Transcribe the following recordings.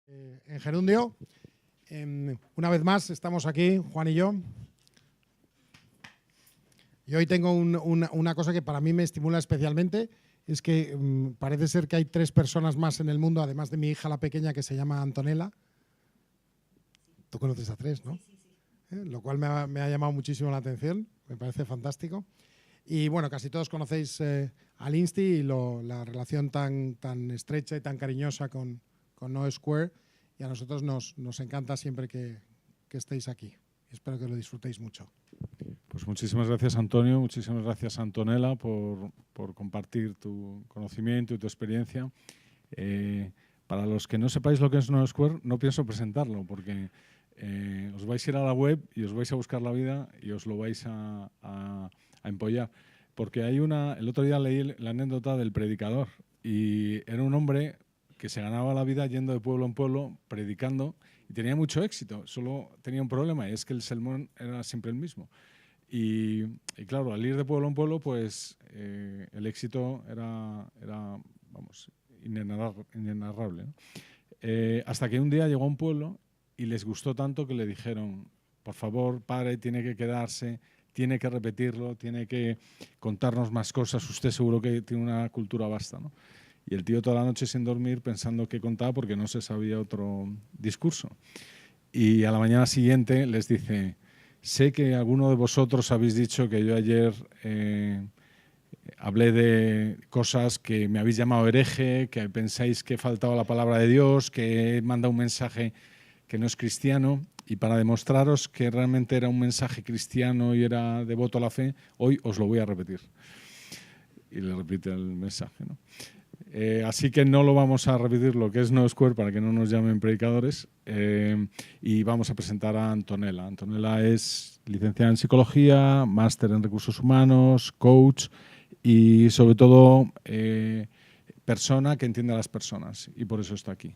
En Gerundio. Una vez más estamos aquí, Juan y yo. Y hoy tengo una cosa que para mí me estimula especialmente, es que parece ser que hay 3 personas más en el mundo, además de mi hija la pequeña, que se llama Antonella. Tú conoces a 3, ¿no? Sí. Lo cual me ha llamado muchísimo la atención, me parece fantástico. Y bueno, casi todos conocéis al Insti y la relación tan estrecha y tan cariñosa con NoSquare, y a nosotros nos encanta siempre que estéis aquí. Espero que lo disfrutéis mucho. Pues muchísimas gracias, Antonio, muchísimas gracias, Antonella, por compartir tu conocimiento y tu experiencia. Para los que no sepáis lo que es NoSquare, no pienso presentarlo, porque os vais a ir a la web y os vais a buscar la vida y os lo vais a empollar. Porque el otro día leí la anécdota del predicador y era un hombre que se ganaba la vida yendo de pueblo en pueblo, predicando, y tenía mucho éxito. Solo tenía un problema, y es que el sermón era siempre el mismo. Y claro, al ir de pueblo en pueblo, pues el éxito era vamos, inenarrable, ¿no? Hasta que un día llegó a un pueblo y les gustó tanto que le dijeron: por favor, padre, tiene que quedarse, tiene que repetirlo, tiene que contarnos más cosas, usted seguro que tiene una cultura vasta, ¿no? Y el tío toda la noche sin dormir pensando qué contaba, porque no se sabía otro discurso. Y a la mañana siguiente les dice: sé que alguno de vosotros habéis dicho que yo ayer hablé de cosas que me habéis llamado hereje, que pensáis que faltaba la palabra de Dios, que he mandado un mensaje que no es cristiano, y para demostraros que realmente era un mensaje cristiano y era devoto a la fe, hoy os lo voy a repetir. Y le repite el mensaje, ¿no? Así que no lo vamos a repetir lo que es NoSquare para que no nos llamen predicadores, y vamos a presentar a Antonella. Antonella es licenciada en psicología, máster en recursos humanos, coach y sobre todo persona que entiende a las personas, y por eso está aquí.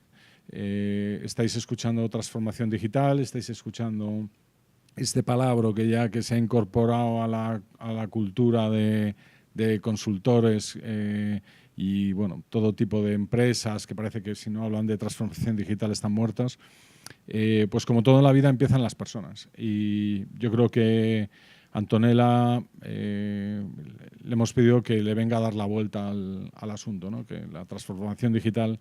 Estáis escuchando transformación digital, estáis escuchando este palabra que se ha incorporado a la cultura de consultores y bueno, todo tipo de empresas que parece que si no hablan de transformación digital están muertas. Pues como todo en la vida empiezan las personas, y yo creo que Antonella le hemos pedido que le venga a dar la vuelta al asunto, ¿no? Que la transformación digital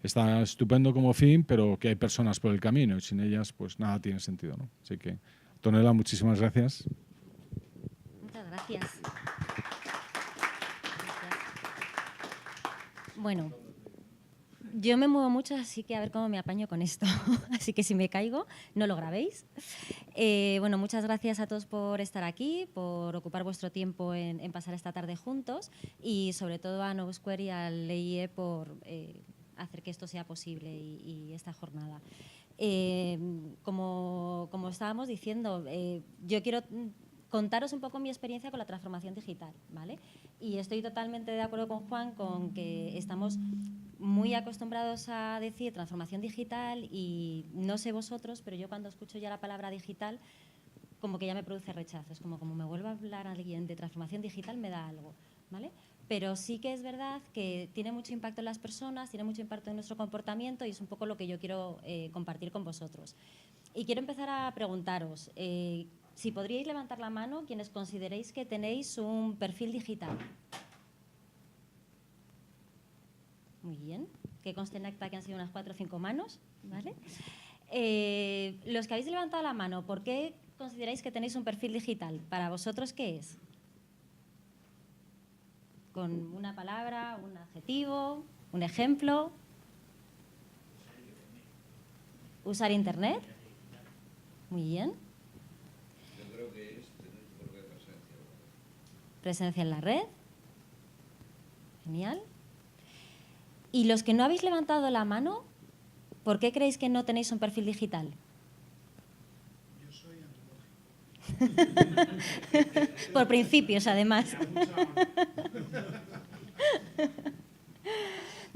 está estupendo como fin, pero que hay personas por el camino y sin ellas pues nada tiene sentido, ¿no? Así que, Antonella, muchísimas gracias. Muchas gracias. Bueno, yo me muevo mucho, así que a ver cómo me apaño con esto. Así que si me caigo, no lo grabéis. Bueno, muchas gracias a todos por estar aquí, por ocupar vuestro tiempo en pasar esta tarde juntos, y sobre todo a NoSquare y al EIE por hacer que esto sea posible y esta jornada. Como estábamos diciendo, yo quiero contaros un poco mi experiencia con la transformación digital, ¿vale? Y estoy totalmente de acuerdo con Juan con que estamos muy acostumbrados a decir transformación digital, y no sé vosotros, pero yo cuando escucho ya la palabra digital como que ya me produce rechazo. Es como me vuelva a hablar alguien de transformación digital, me da algo, ¿vale? Pero sí que es verdad que tiene mucho impacto en las personas, tiene mucho impacto en nuestro comportamiento, y es un poco lo que yo quiero compartir con vosotros. Y quiero empezar a preguntaros, si podríais levantar la mano quienes consideréis que tenéis un perfil digital. Muy bien, que conste en acta que han sido unas 4 o 5 manos, ¿vale? Los que habéis levantado la mano, ¿por qué consideráis que tenéis un perfil digital? ¿Para vosotros qué es? Con una palabra, un adjetivo, un ejemplo. ¿Usar Internet? Muy bien. Yo creo que es tener tu propia presencia. Presencia en la red. Genial. ¿Y los que no habéis levantado la mano, por qué creéis que no tenéis un perfil digital? Yo soy antropológico. Por principios, además.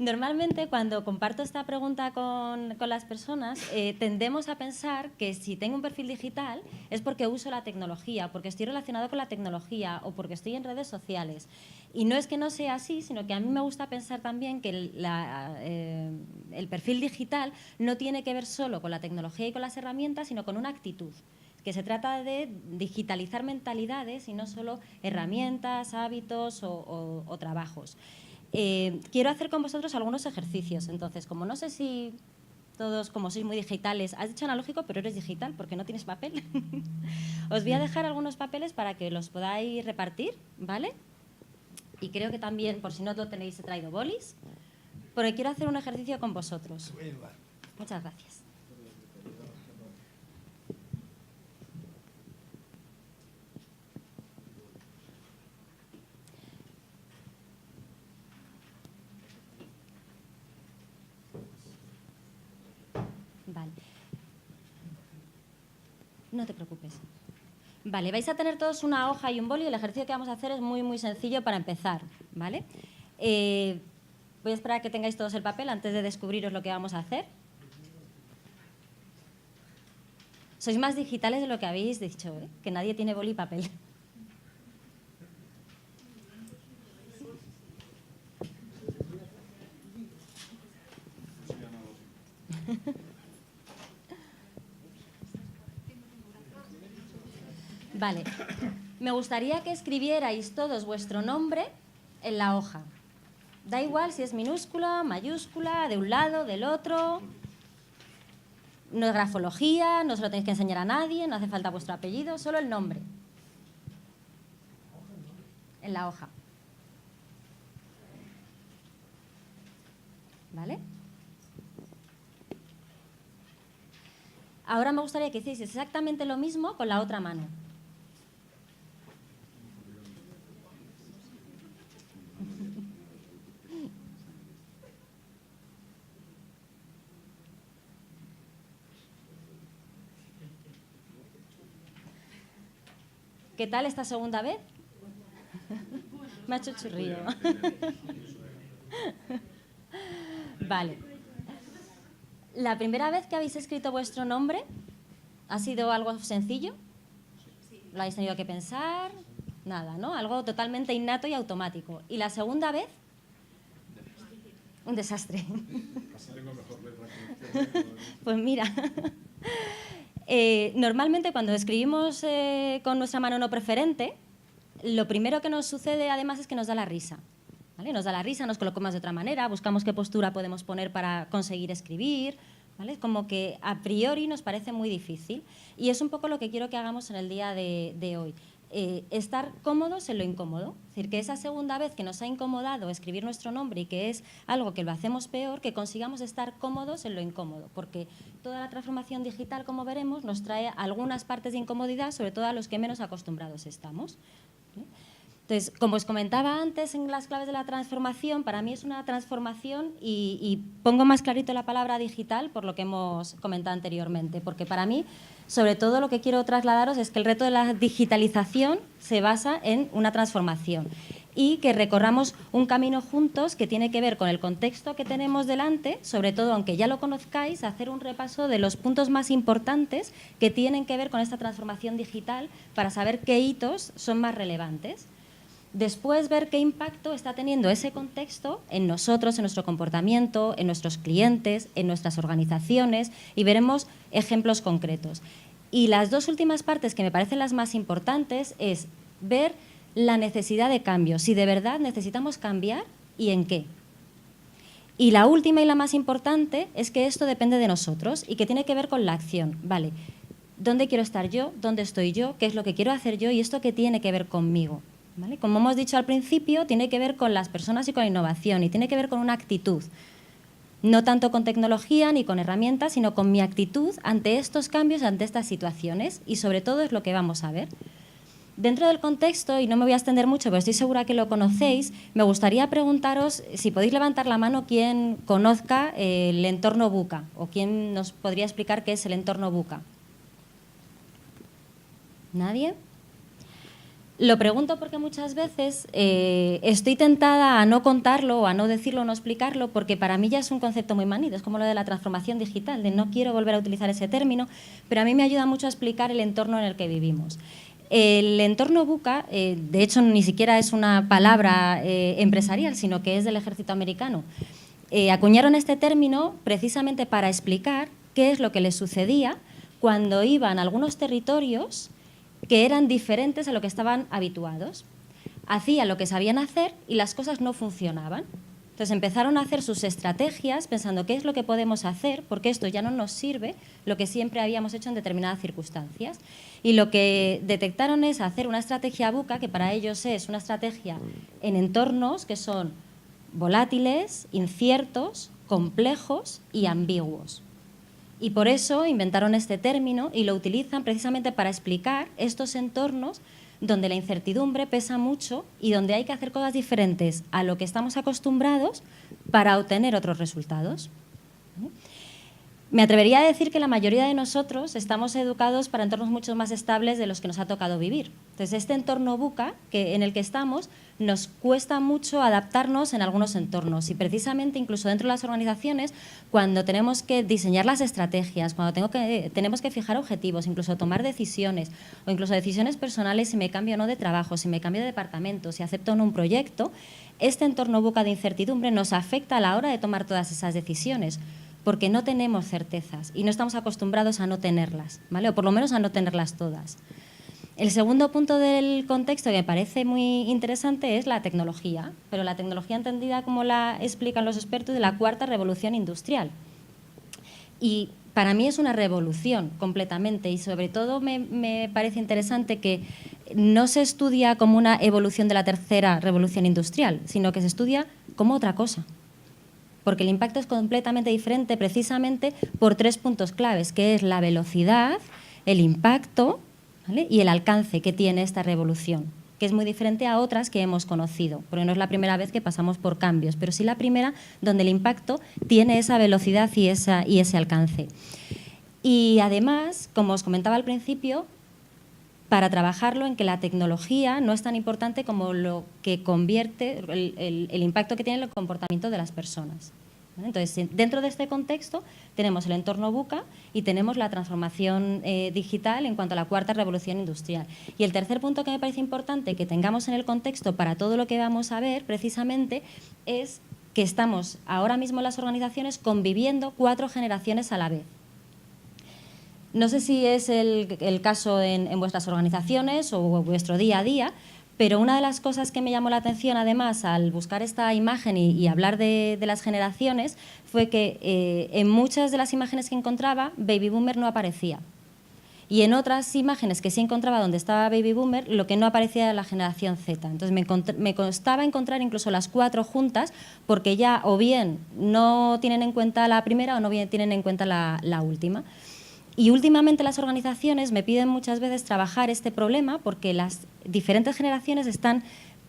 Normalmente cuando comparto esta pregunta con las personas, tendemos a pensar que si tengo un perfil digital es porque uso la tecnología, porque estoy relacionado con la tecnología o porque estoy en redes sociales. Y no es que no sea así, sino que a mí me gusta pensar también que el perfil digital no tiene que ver solo con la tecnología y con las herramientas, sino con una actitud. Que se trata de digitalizar mentalidades y no solo herramientas, hábitos o trabajos. Quiero hacer con vosotros algunos ejercicios. Entonces, como no sé si todos, como sois muy digitales, has dicho analógico, pero eres digital porque no tienes papel. Os voy a dejar algunos papeles para que los podáis repartir, ¿vale? Y creo que también, por si no lo tenéis, he traído bolis, porque quiero hacer un ejercicio con vosotros. Muchas gracias. Vale. No te preocupes. Vale, vais a tener todos una hoja y un boli. El ejercicio que vamos a hacer es muy, muy sencillo para empezar, ¿vale? Voy a esperar a que tengáis todos el papel antes de descubriros lo que vamos a hacer. Sois más digitales de lo que habéis dicho, ¿eh? Que nadie tiene boli y papel. Vale, me gustaría que escribierais todos vuestro nombre en la hoja. Da igual si es minúscula, mayúscula, de un lado, del otro. No es grafología, no se lo tenéis que enseñar a nadie, no hace falta vuestro apellido, solo el nombre. En la hoja. ¿Vale? Ahora me gustaría que hicieseis exactamente lo mismo con la otra mano. ¿Qué tal esta segunda vez? Me ha hecho churrillo. Vale. ¿La primera vez que habéis escrito vuestro nombre ha sido algo sencillo? ¿Lo habéis tenido que pensar? Nada, ¿no? Algo totalmente innato y automático. ¿Y la segunda vez? Un desastre. Pues mira... normalmente cuando escribimos con nuestra mano no preferente, lo primero que nos sucede además es que nos da la risa. ¿Vale? Nos da la risa, nos colocamos de otra manera, buscamos qué postura podemos poner para conseguir escribir, ¿vale? Como que a priori nos parece muy difícil. Y es un poco lo que quiero que hagamos en el día de hoy. Estar cómodos en lo incómodo. Es decir, que esa segunda vez que nos ha incomodado escribir nuestro nombre y que es algo que lo hacemos peor, que consigamos estar cómodos en lo incómodo. Porque toda la transformación digital, como veremos, nos trae algunas partes de incomodidad, sobre todo a los que menos acostumbrados estamos. Entonces, como os comentaba antes en las claves de la transformación, para mí es una transformación y pongo más clarito la palabra digital por lo que hemos comentado anteriormente, porque para mí, sobre todo lo que quiero trasladaros es que el reto de la digitalización se basa en una transformación y que recorramos un camino juntos que tiene que ver con el contexto que tenemos delante, sobre todo, aunque ya lo conozcáis, hacer un repaso de los puntos más importantes que tienen que ver con esta transformación digital para saber qué hitos son más relevantes. Después ver qué impacto está teniendo ese contexto en nosotros, en nuestro comportamiento, en nuestros clientes, en nuestras organizaciones y veremos ejemplos concretos. Y las dos últimas partes que me parecen las más importantes es ver la necesidad de cambio, si de verdad necesitamos cambiar y en qué. Y la última y la más importante es que esto depende de nosotros y que tiene que ver con la acción. Vale, ¿dónde quiero estar yo? ¿Dónde estoy yo? ¿Qué es lo que quiero hacer yo? ¿Y esto qué tiene que ver conmigo? ¿Vale? Como hemos dicho al principio, tiene que ver con las personas y con la innovación y tiene que ver con una actitud. No tanto con tecnología ni con herramientas, sino con mi actitud ante estos cambios, ante estas situaciones y sobre todo es lo que vamos a ver. Dentro del contexto, y no me voy a extender mucho, pero estoy segura que lo conocéis, me gustaría preguntaros si podéis levantar la mano quien conozca el entorno VUCA o quién nos podría explicar qué es el entorno VUCA. ¿Nadie? Lo pregunto porque muchas veces estoy tentada a no contarlo, o a no decirlo, o no explicarlo, porque para mí ya es un concepto muy manido, es como lo de la transformación digital, de no quiero volver a utilizar ese término, pero a mí me ayuda mucho a explicar el entorno en el que vivimos. El entorno VUCA, de hecho, ni siquiera es una palabra empresarial, sino que es del ejército americano. Acuñaron este término precisamente para explicar qué es lo que les sucedía cuando iban a algunos territorios que eran diferentes a lo que estaban habituados. Hacían lo que sabían hacer y las cosas no funcionaban. Entonces empezaron a hacer sus estrategias pensando qué es lo que podemos hacer, porque esto ya no nos sirve lo que siempre habíamos hecho en determinadas circunstancias. Y lo que detectaron es hacer una estrategia VUCA, que para ellos es una estrategia en entornos que son volátiles, inciertos, complejos y ambiguos. Y por eso inventaron este término y lo utilizan precisamente para explicar estos entornos donde la incertidumbre pesa mucho y donde hay que hacer cosas diferentes a lo que estamos acostumbrados para obtener otros resultados. Me atrevería a decir que la mayoría de nosotros estamos educados para entornos mucho más estables de los que nos ha tocado vivir. Entonces, este entorno VUCA en el que estamos nos cuesta mucho adaptarnos en algunos entornos y precisamente incluso dentro de las organizaciones, cuando tenemos que diseñar las estrategias, cuando tenemos que fijar objetivos, incluso tomar decisiones o incluso decisiones personales si me cambio o no de trabajo, si me cambio de departamento, si acepto o no un proyecto, este entorno VUCA de incertidumbre nos afecta a la hora de tomar todas esas decisiones, porque no tenemos certezas y no estamos acostumbrados a no tenerlas, ¿vale? O por lo menos a no tenerlas todas. El segundo punto del contexto que me parece muy interesante es la tecnología, pero la tecnología entendida como la explican los expertos de la cuarta revolución industrial. Y para mí es una revolución completamente y sobre todo me parece interesante que no se estudia como una evolución de la tercera revolución industrial, sino que se estudia como otra cosa. Porque el impacto es completamente diferente precisamente por 3 puntos claves, que es la velocidad, el impacto, ¿vale? Y el alcance que tiene esta revolución, que es muy diferente a otras que hemos conocido, porque no es la primera vez que pasamos por cambios, pero sí la primera donde el impacto tiene esa velocidad y ese alcance. Y además, como os comentaba al principio, para trabajarlo en que la tecnología no es tan importante como lo que convierte, el impacto que tiene en el comportamiento de las personas. Entonces, dentro de este contexto tenemos el entorno VUCA y tenemos la transformación digital en cuanto a la cuarta revolución industrial. Y el tercer punto que me parece importante que tengamos en el contexto para todo lo que vamos a ver precisamente es que estamos ahora mismo en las organizaciones conviviendo 4 generaciones a la vez. No sé si es el caso en vuestras organizaciones o vuestro día a día, pero una de las cosas que me llamó la atención además al buscar esta imagen y hablar de las generaciones fue que en muchas de las imágenes que encontraba Baby Boomer no aparecía. Y en otras imágenes que sí encontraba donde estaba Baby Boomer, lo que no aparecía era la generación Z. Entonces me costaba encontrar incluso las 4 juntas porque ya o bien no tienen en cuenta la primera o no bien tienen en cuenta la última. Y últimamente las organizaciones me piden muchas veces trabajar este problema porque las diferentes generaciones están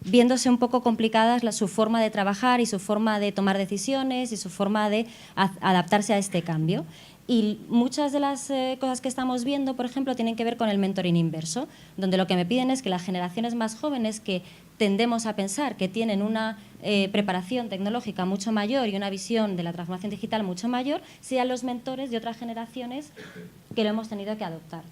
viéndose un poco complicadas su forma de trabajar y su forma de tomar decisiones y su forma de adaptarse a este cambio. Y muchas de las cosas que estamos viendo, por ejemplo, tienen que ver con el mentoring inverso, donde lo que me piden es que las generaciones más jóvenes que tendemos a pensar que tienen una preparación tecnológica mucho mayor y una visión de la transformación digital mucho mayor, sean los mentores de otras generaciones que lo hemos tenido que adoptar.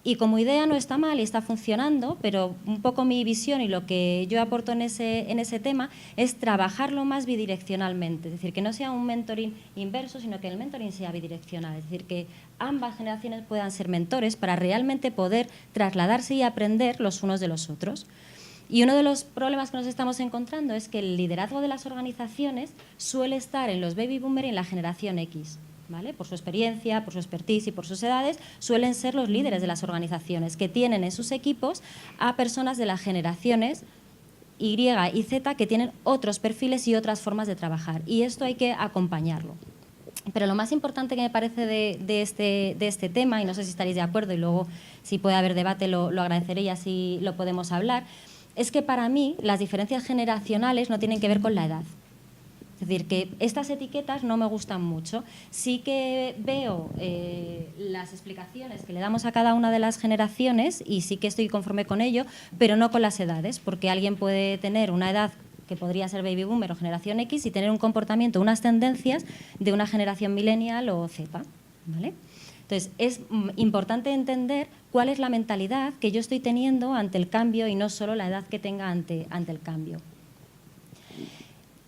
Y como idea no está mal y está funcionando, pero un poco mi visión y lo que yo aporto en ese tema es trabajarlo más bidireccionalmente, es decir, que no sea un mentoring inverso, sino que el mentoring sea bidireccional, es decir, que ambas generaciones puedan ser mentores para realmente poder trasladarse y aprender los unos de los otros. Y uno de los problemas que nos estamos encontrando es que el liderazgo de las organizaciones suele estar en los baby boomers y en la generación X. ¿Vale? Por su experiencia, por su expertise y por sus edades, suelen ser los líderes de las organizaciones que tienen en sus equipos a personas de las generaciones Y y Z que tienen otros perfiles y otras formas de trabajar. Y esto hay que acompañarlo. Pero lo más importante que me parece de este tema, y no sé si estaréis de acuerdo y luego si puede haber debate lo agradeceré y así lo podemos hablar, es que para mí las diferencias generacionales no tienen que ver con la edad. Es Es decir, que estas etiquetas no me gustan mucho. Sí que veo las explicaciones que le damos a cada una de las generaciones y sí que estoy conforme con ello, pero no con las edades, porque alguien puede tener una edad que podría ser baby boomer o generación X y tener un comportamiento, unas tendencias de una generación millennial o Z, ¿vale? Entonces, es importante entender cuál es la mentalidad que yo estoy teniendo ante el cambio y no solo la edad que tenga ante el cambio.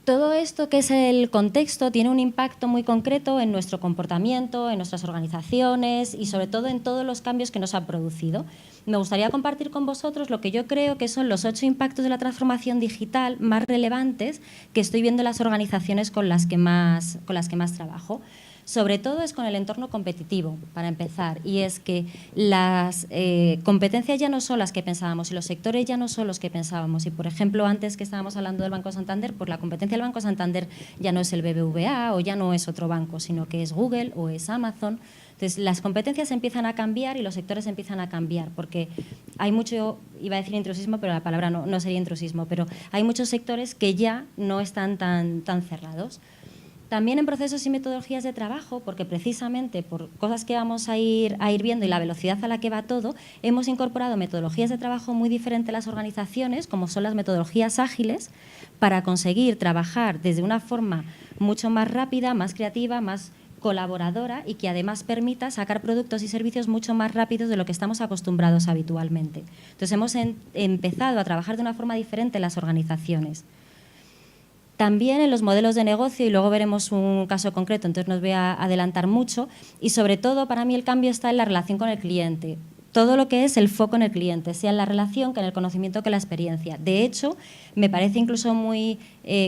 Todo esto que es el contexto tiene un impacto muy concreto en nuestro comportamiento, en nuestras organizaciones y sobre todo en todos los cambios que nos han producido. Me gustaría compartir con vosotros lo que yo creo que son los 8 impactos de la transformación digital más relevantes que estoy viendo en las organizaciones con las que más trabajo. Sobre todo es con el entorno competitivo, para empezar, y es que las competencias ya no son las que pensábamos y los sectores ya no son los que pensábamos. Y, por ejemplo, antes que estábamos hablando del Banco Santander, pues la competencia del Banco Santander ya no es el BBVA o ya no es otro banco, sino que es Google o es Amazon. Entonces, las competencias empiezan a cambiar y los sectores empiezan a cambiar, porque hay mucho, iba a decir intrusismo, pero la palabra no sería intrusismo, pero hay muchos sectores que ya no están tan cerrados. También en procesos y metodologías de trabajo, porque precisamente por cosas que vamos a ir viendo y la velocidad a la que va todo, hemos incorporado metodologías de trabajo muy diferentes a las organizaciones, como son las metodologías ágiles, para conseguir trabajar desde una forma mucho más rápida, más creativa, más colaboradora y que además permita sacar productos y servicios mucho más rápidos de lo que estamos acostumbrados habitualmente. Entonces hemos empezado a trabajar de una forma diferente en las organizaciones. También en los modelos de negocio, y luego veremos un caso concreto, entonces no os voy a adelantar mucho, y sobre todo para mí el cambio está en la relación con el cliente. Todo lo que es el foco en el cliente, sea en la relación que en el conocimiento que en la experiencia. De hecho, me parece incluso muy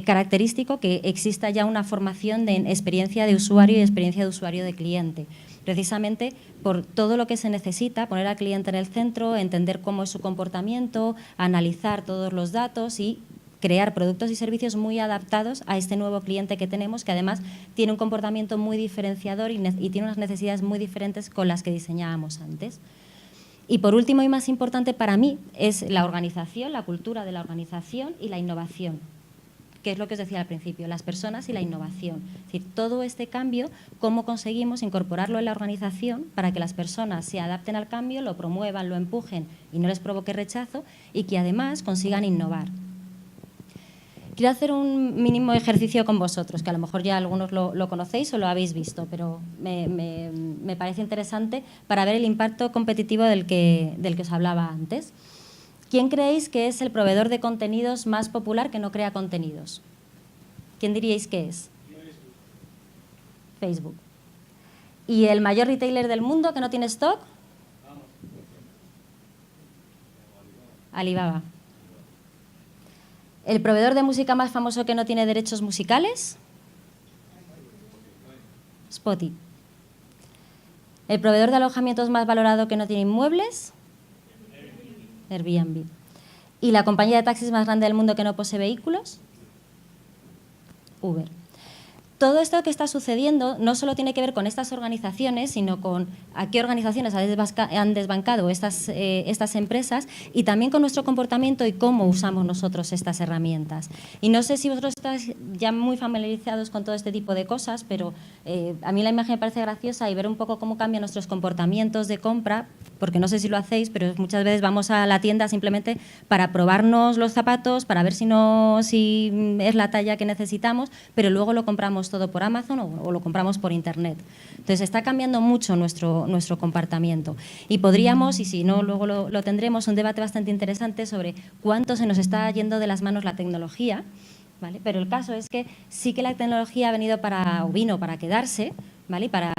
característico que exista ya una formación en experiencia de usuario y experiencia de usuario de cliente. Precisamente por todo lo que se necesita, poner al cliente en el centro, entender cómo es su comportamiento, analizar todos los datos y crear productos y servicios muy adaptados a este nuevo cliente que tenemos, que además tiene un comportamiento muy diferenciador y tiene unas necesidades muy diferentes con las que diseñábamos antes. Y por último y más importante para mí es la organización, la cultura de la organización y la innovación, que es lo que os decía al principio, las personas y la innovación. Es decir, todo este cambio, cómo conseguimos incorporarlo en la organización para que las personas se adapten al cambio, lo promuevan, lo empujen y no les provoque rechazo y que además consigan innovar. Quiero hacer un mínimo ejercicio con vosotros, que a lo mejor ya algunos lo conocéis o lo habéis visto, pero me parece interesante para ver el impacto competitivo del que os hablaba antes. ¿Quién creéis que es el proveedor de contenidos más popular que no crea contenidos? ¿Quién diríais que es? Facebook. ¿Y el mayor retailer del mundo que no tiene stock? Alibaba. ¿El proveedor de música más famoso que no tiene derechos musicales? Spotify. ¿El proveedor de alojamientos más valorado que no tiene inmuebles? Airbnb. ¿Y la compañía de taxis más grande del mundo que no posee vehículos? Uber. Todo esto que está sucediendo no solo tiene que ver con estas organizaciones, sino con a qué organizaciones han desbancado estas empresas y también con nuestro comportamiento y cómo usamos nosotros estas herramientas. Y no sé si vosotros estáis ya muy familiarizados con todo este tipo de cosas, pero a mí la imagen me parece graciosa y ver un poco cómo cambian nuestros comportamientos de compra, porque no sé si lo hacéis, pero muchas veces vamos a la tienda simplemente para probarnos los zapatos, para ver si es la talla que necesitamos, pero luego lo compramos todo por Amazon o lo compramos por Internet. Entonces está cambiando mucho nuestro comportamiento y podríamos, y si no luego lo tendremos, un debate bastante interesante sobre cuánto se nos está yendo de las manos la tecnología, ¿vale? Pero el caso es que sí que la tecnología vino para quedarse, ¿vale? Para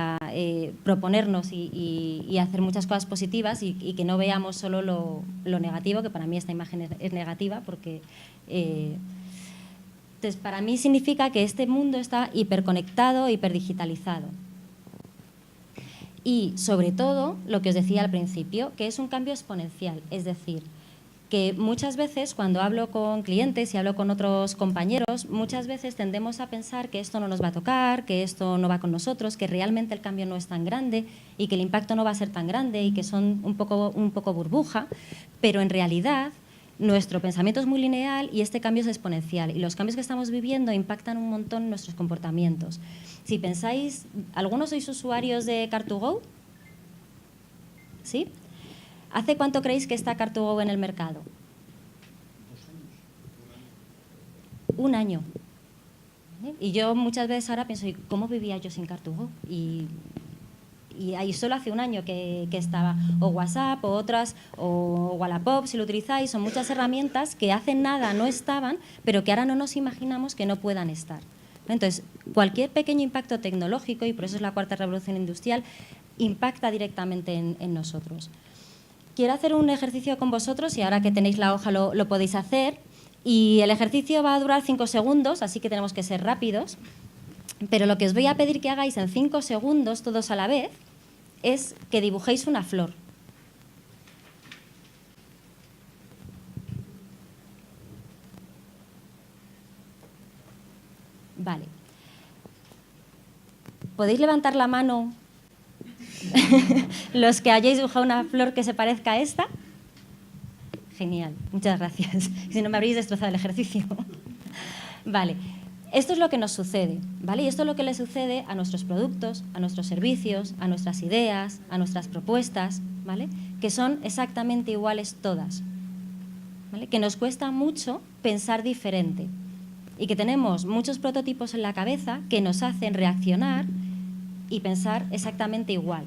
proponernos y hacer muchas cosas positivas y que no veamos solo lo negativo, que para mí esta imagen es negativa porque entonces para mí significa que este mundo está hiperconectado, hiperdigitalizado. Y sobre todo, lo que os decía al principio, que es un cambio exponencial, es decir, que muchas veces cuando hablo con clientes y hablo con otros compañeros, muchas veces tendemos a pensar que esto no nos va a tocar, que esto no va con nosotros, que realmente el cambio no es tan grande y que el impacto no va a ser tan grande y que son un poco burbuja, pero en realidad nuestro pensamiento es muy lineal y este cambio es exponencial. Y los cambios que estamos viviendo impactan un montón en nuestros comportamientos. Si pensáis, ¿algunos sois usuarios de Car2Go? ¿Sí? ¿Hace cuánto creéis que está Car2Go en el mercado? 1 año. ¿Vale? Y yo muchas veces ahora pienso, ¿cómo vivía yo sin Car2Go? Y ahí solo hace 1 año que estaba, o WhatsApp, o otras, o Wallapop, si lo utilizáis, son muchas herramientas que hace nada no estaban, pero que ahora no nos imaginamos que no puedan estar. Entonces, cualquier pequeño impacto tecnológico, y por eso es la 4ª revolución industrial, impacta directamente en nosotros. Quiero hacer un ejercicio con vosotros, y ahora que tenéis la hoja lo podéis hacer, y el ejercicio va a durar 5 segundos, así que tenemos que ser rápidos, pero lo que os voy a pedir que hagáis en 5 segundos, todos a la vez, es que dibujéis una flor. Vale. ¿Podéis levantar la mano los que hayáis dibujado una flor que se parezca a esta? Genial, muchas gracias. Si no me habréis destrozado el ejercicio. Vale. Esto es lo que nos sucede, ¿vale? Y esto es lo que le sucede a nuestros productos, a nuestros servicios, a nuestras ideas, a nuestras propuestas, ¿vale? Que son exactamente iguales todas, ¿vale? Que nos cuesta mucho pensar diferente y que tenemos muchos prototipos en la cabeza que nos hacen reaccionar y pensar exactamente igual.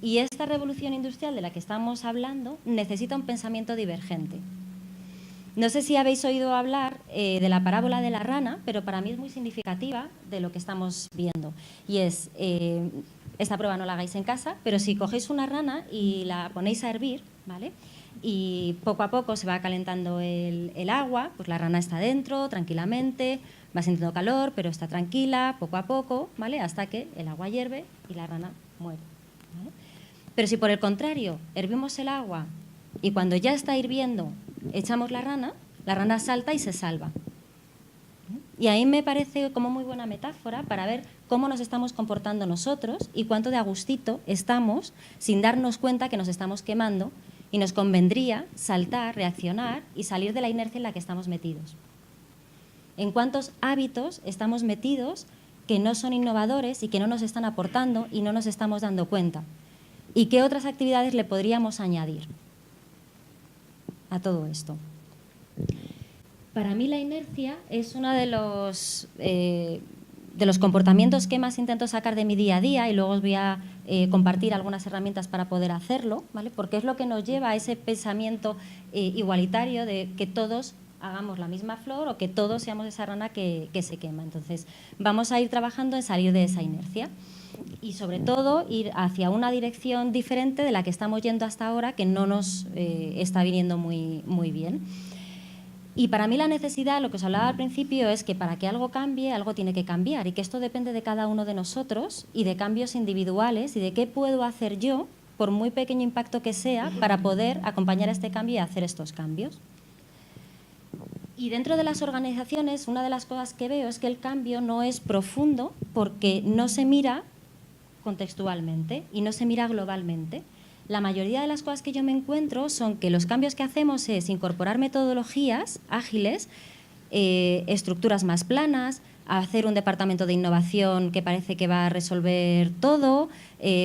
Y esta revolución industrial de la que estamos hablando necesita un pensamiento divergente. No sé si habéis oído hablar de la parábola de la rana, pero para mí es muy significativa de lo que estamos viendo. Y es, esta prueba no la hagáis en casa, pero si cogéis una rana y la ponéis a hervir, ¿vale? Y poco a poco se va calentando el agua, pues la rana está dentro tranquilamente, va sintiendo calor, pero está tranquila, poco a poco, ¿vale? Hasta que el agua hierve y la rana muere, ¿vale? Pero si por el contrario hervimos el agua y cuando ya está hirviendo echamos la rana salta y se salva. Y ahí me parece como muy buena metáfora para ver cómo nos estamos comportando nosotros y cuánto de a gustito estamos sin darnos cuenta que nos estamos quemando y nos convendría saltar, reaccionar y salir de la inercia en la que estamos metidos. En cuántos hábitos estamos metidos que no son innovadores y que no nos están aportando y no nos estamos dando cuenta. ¿Y qué otras actividades le podríamos añadir a todo esto? Para mí la inercia es uno de los comportamientos que más intento sacar de mi día a día y luego os voy a compartir algunas herramientas para poder hacerlo, ¿vale? Porque es lo que nos lleva a ese pensamiento igualitario de que todos hagamos la misma flor o que todos seamos esa rana que se quema. Entonces, vamos a ir trabajando en salir de esa inercia y sobre todo ir hacia una dirección diferente de la que estamos yendo hasta ahora, que no nos está viniendo muy bien. Y para mí la necesidad, lo que os hablaba al principio, es que para que algo cambie, algo tiene que cambiar y que esto depende de cada uno de nosotros y de cambios individuales y de qué puedo hacer yo, por muy pequeño impacto que sea, para poder acompañar a este cambio y hacer estos cambios. Y dentro de las organizaciones, una de las cosas que veo es que el cambio no es profundo porque no se mira contextualmente y no se mira globalmente. La mayoría de las cosas que yo me encuentro son que los cambios que hacemos es incorporar metodologías ágiles, estructuras más planas, hacer un departamento de innovación que parece que va a resolver todo,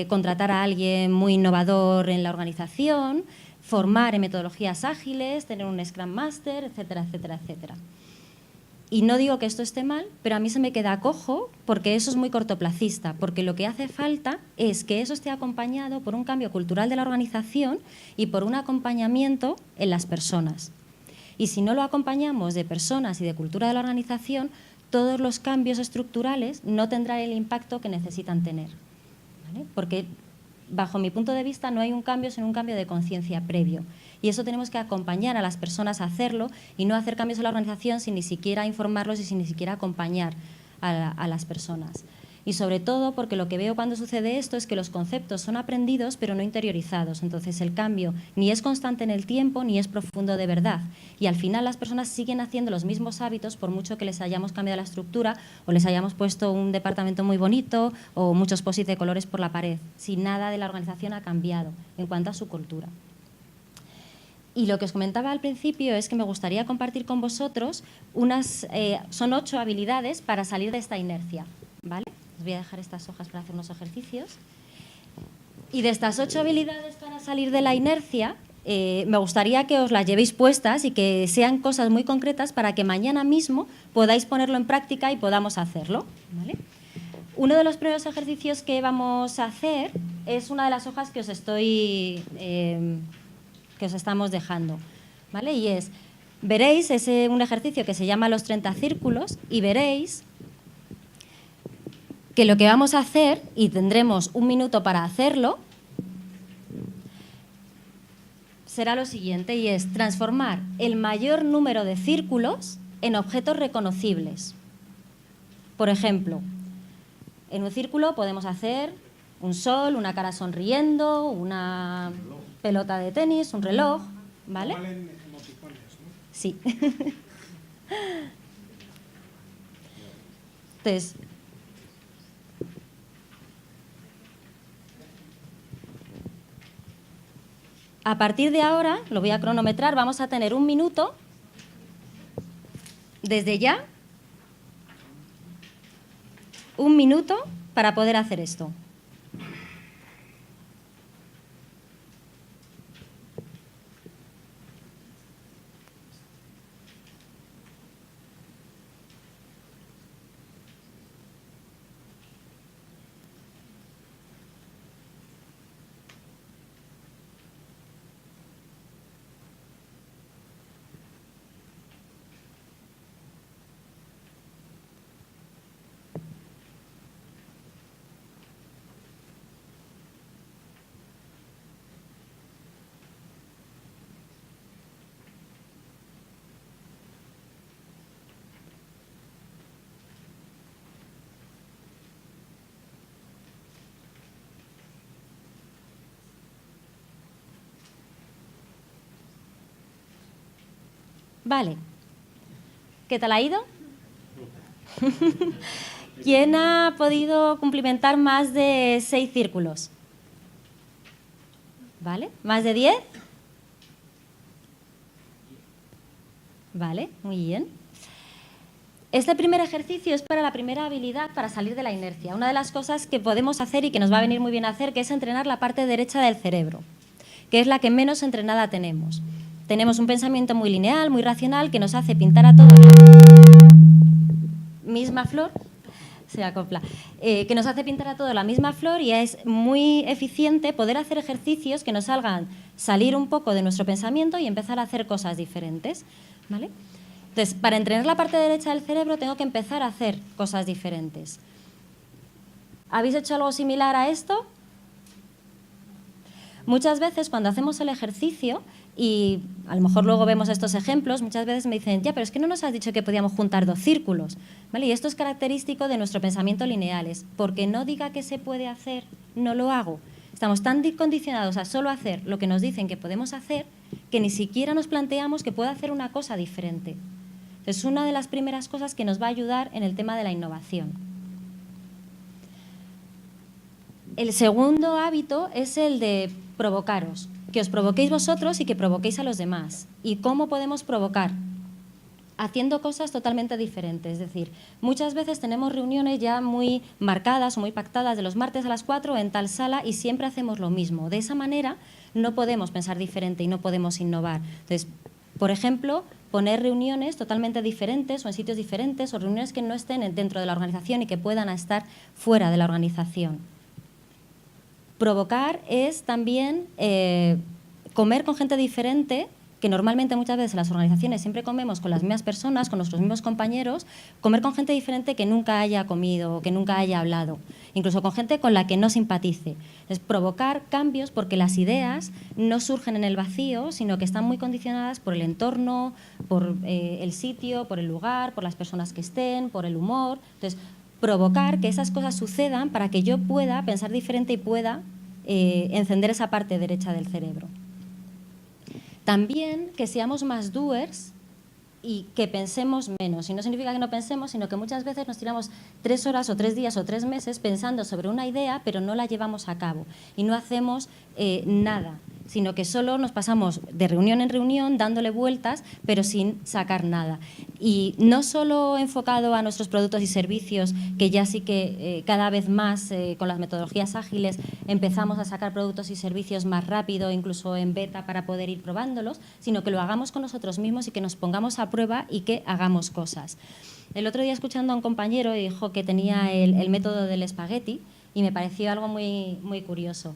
contratar a alguien muy innovador en la organización, formar en metodologías ágiles, tener un Scrum Master, etcétera, etcétera, etcétera. Y no digo que esto esté mal, pero a mí se me queda cojo porque eso es muy cortoplacista, porque lo que hace falta es que eso esté acompañado por un cambio cultural de la organización y por un acompañamiento en las personas. Y si no lo acompañamos de personas y de cultura de la organización, todos los cambios estructurales no tendrán el impacto que necesitan tener, ¿vale? Porque bajo mi punto de vista no hay un cambio sin un cambio de conciencia previo. Y eso tenemos que acompañar a las personas a hacerlo y no hacer cambios en la organización sin ni siquiera informarlos y sin ni siquiera acompañar a las personas. Y sobre todo porque lo que veo cuando sucede esto es que los conceptos son aprendidos pero no interiorizados. Entonces el cambio ni es constante en el tiempo ni es profundo de verdad. Y al final las personas siguen haciendo los mismos hábitos por mucho que les hayamos cambiado la estructura o les hayamos puesto un departamento muy bonito o muchos post-it de colores por la pared. Si nada de la organización ha cambiado en cuanto a su cultura. Y lo que os comentaba al principio es que me gustaría compartir con vosotros son 8 habilidades para salir de esta inercia, ¿vale? Os voy a dejar estas hojas para hacer unos ejercicios. Y de estas 8 habilidades para salir de la inercia, me gustaría que os las llevéis puestas y que sean cosas muy concretas para que mañana mismo podáis ponerlo en práctica y podamos hacerlo, ¿vale? Uno de los primeros ejercicios que vamos a hacer es una de las hojas que os estamos dejando, ¿vale? Y veréis, es un ejercicio que se llama los 30 círculos y veréis que lo que vamos a hacer, y tendremos 1 minuto para hacerlo, será lo siguiente, y es transformar el mayor número de círculos en objetos reconocibles. Por ejemplo, en un círculo podemos hacer un sol, una cara sonriendo, una pelota de tenis, un reloj, ¿vale? Sí. Entonces, a partir de ahora, lo voy a cronometrar, vamos a tener 1 minuto desde ya, 1 minuto para poder hacer esto. Vale. ¿Qué tal ha ido? ¿Quién ha podido cumplimentar más de 6 círculos? ¿Vale? ¿Más de 10? Vale, muy bien. Este primer ejercicio es para la primera habilidad para salir de la inercia. Una de las cosas que podemos hacer y que nos va a venir muy bien hacer, que es entrenar la parte derecha del cerebro, que es la que menos entrenada tenemos. Tenemos un pensamiento muy lineal, muy racional, que nos hace pintar a todos la misma flor, se acopla, que nos hace pintar a todos la misma flor, y es muy eficiente poder hacer ejercicios que nos hagan salir un poco de nuestro pensamiento y empezar a hacer cosas diferentes, ¿vale? Entonces, para entrenar la parte derecha del cerebro tengo que empezar a hacer cosas diferentes. ¿Habéis hecho algo similar a esto? Muchas veces cuando hacemos el ejercicio, y a lo mejor luego vemos estos ejemplos, muchas veces me dicen, ya, pero es que no nos has dicho que podíamos juntar 2 círculos, ¿vale? Y esto es característico de nuestro pensamiento lineal, es porque no diga que se puede hacer, no lo hago. Estamos tan condicionados a solo hacer lo que nos dicen que podemos hacer, que ni siquiera nos planteamos que pueda hacer una cosa diferente. Es una de las primeras cosas que nos va a ayudar en el tema de la innovación. El segundo hábito es el de provocaros, que os provoquéis vosotros y que provoquéis a los demás. ¿Y cómo podemos provocar? Haciendo cosas totalmente diferentes. Es decir, muchas veces tenemos reuniones ya muy marcadas o muy pactadas de los martes a las 4 en tal sala y siempre hacemos lo mismo. De esa manera no podemos pensar diferente y no podemos innovar. Entonces, por ejemplo, poner reuniones totalmente diferentes o en sitios diferentes, o reuniones que no estén dentro de la organización y que puedan estar fuera de la organización. Provocar es también comer con gente diferente, que normalmente muchas veces en las organizaciones siempre comemos con las mismas personas, con nuestros mismos compañeros, comer con gente diferente que nunca haya comido o que nunca haya hablado, incluso con gente con la que no simpatice. Es provocar cambios porque las ideas no surgen en el vacío, sino que están muy condicionadas por el entorno, por el sitio, por el lugar, por las personas que estén, por el humor. Entonces, provocar que esas cosas sucedan para que yo pueda pensar diferente y pueda encender esa parte derecha del cerebro. También que seamos más doers y que pensemos menos. Y no significa que no pensemos, sino que muchas veces nos tiramos 3 horas o 3 días o 3 meses pensando sobre una idea, pero no la llevamos a cabo y no hacemos nada. sino que solo nos pasamos de reunión en reunión dándole vueltas, pero sin sacar nada. Y no solo enfocado a nuestros productos y servicios, que ya sí que cada vez más con las metodologías ágiles empezamos a sacar productos y servicios más rápido, incluso en beta para poder ir probándolos, sino que lo hagamos con nosotros mismos y que nos pongamos a prueba y que hagamos cosas. El otro día, escuchando a un compañero, dijo que tenía el método del espagueti y me pareció algo muy, muy curioso.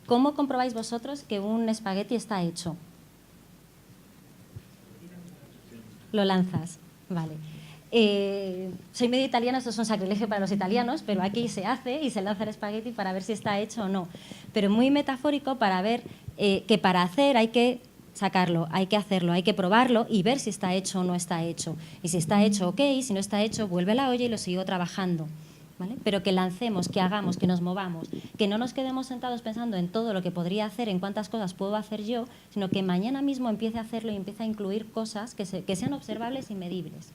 ¿Cómo comprobáis vosotros que un espagueti está hecho? Lo lanzas, vale. Soy medio italiana, esto es un sacrilegio para los italianos, pero aquí se hace y se lanza el espagueti para ver si está hecho o no. Pero muy metafórico para ver que para hacer hay que sacarlo, hay que hacerlo, hay que probarlo y ver si está hecho o no está hecho. Y si está hecho, ok, si no está hecho, vuelve a la olla y lo sigo trabajando. ¿Vale? Pero que lancemos, que hagamos, que nos movamos, que no nos quedemos sentados pensando en todo lo que podría hacer, en cuántas cosas puedo hacer yo, sino que mañana mismo empiece a hacerlo y empiece a incluir cosas que sean observables y medibles.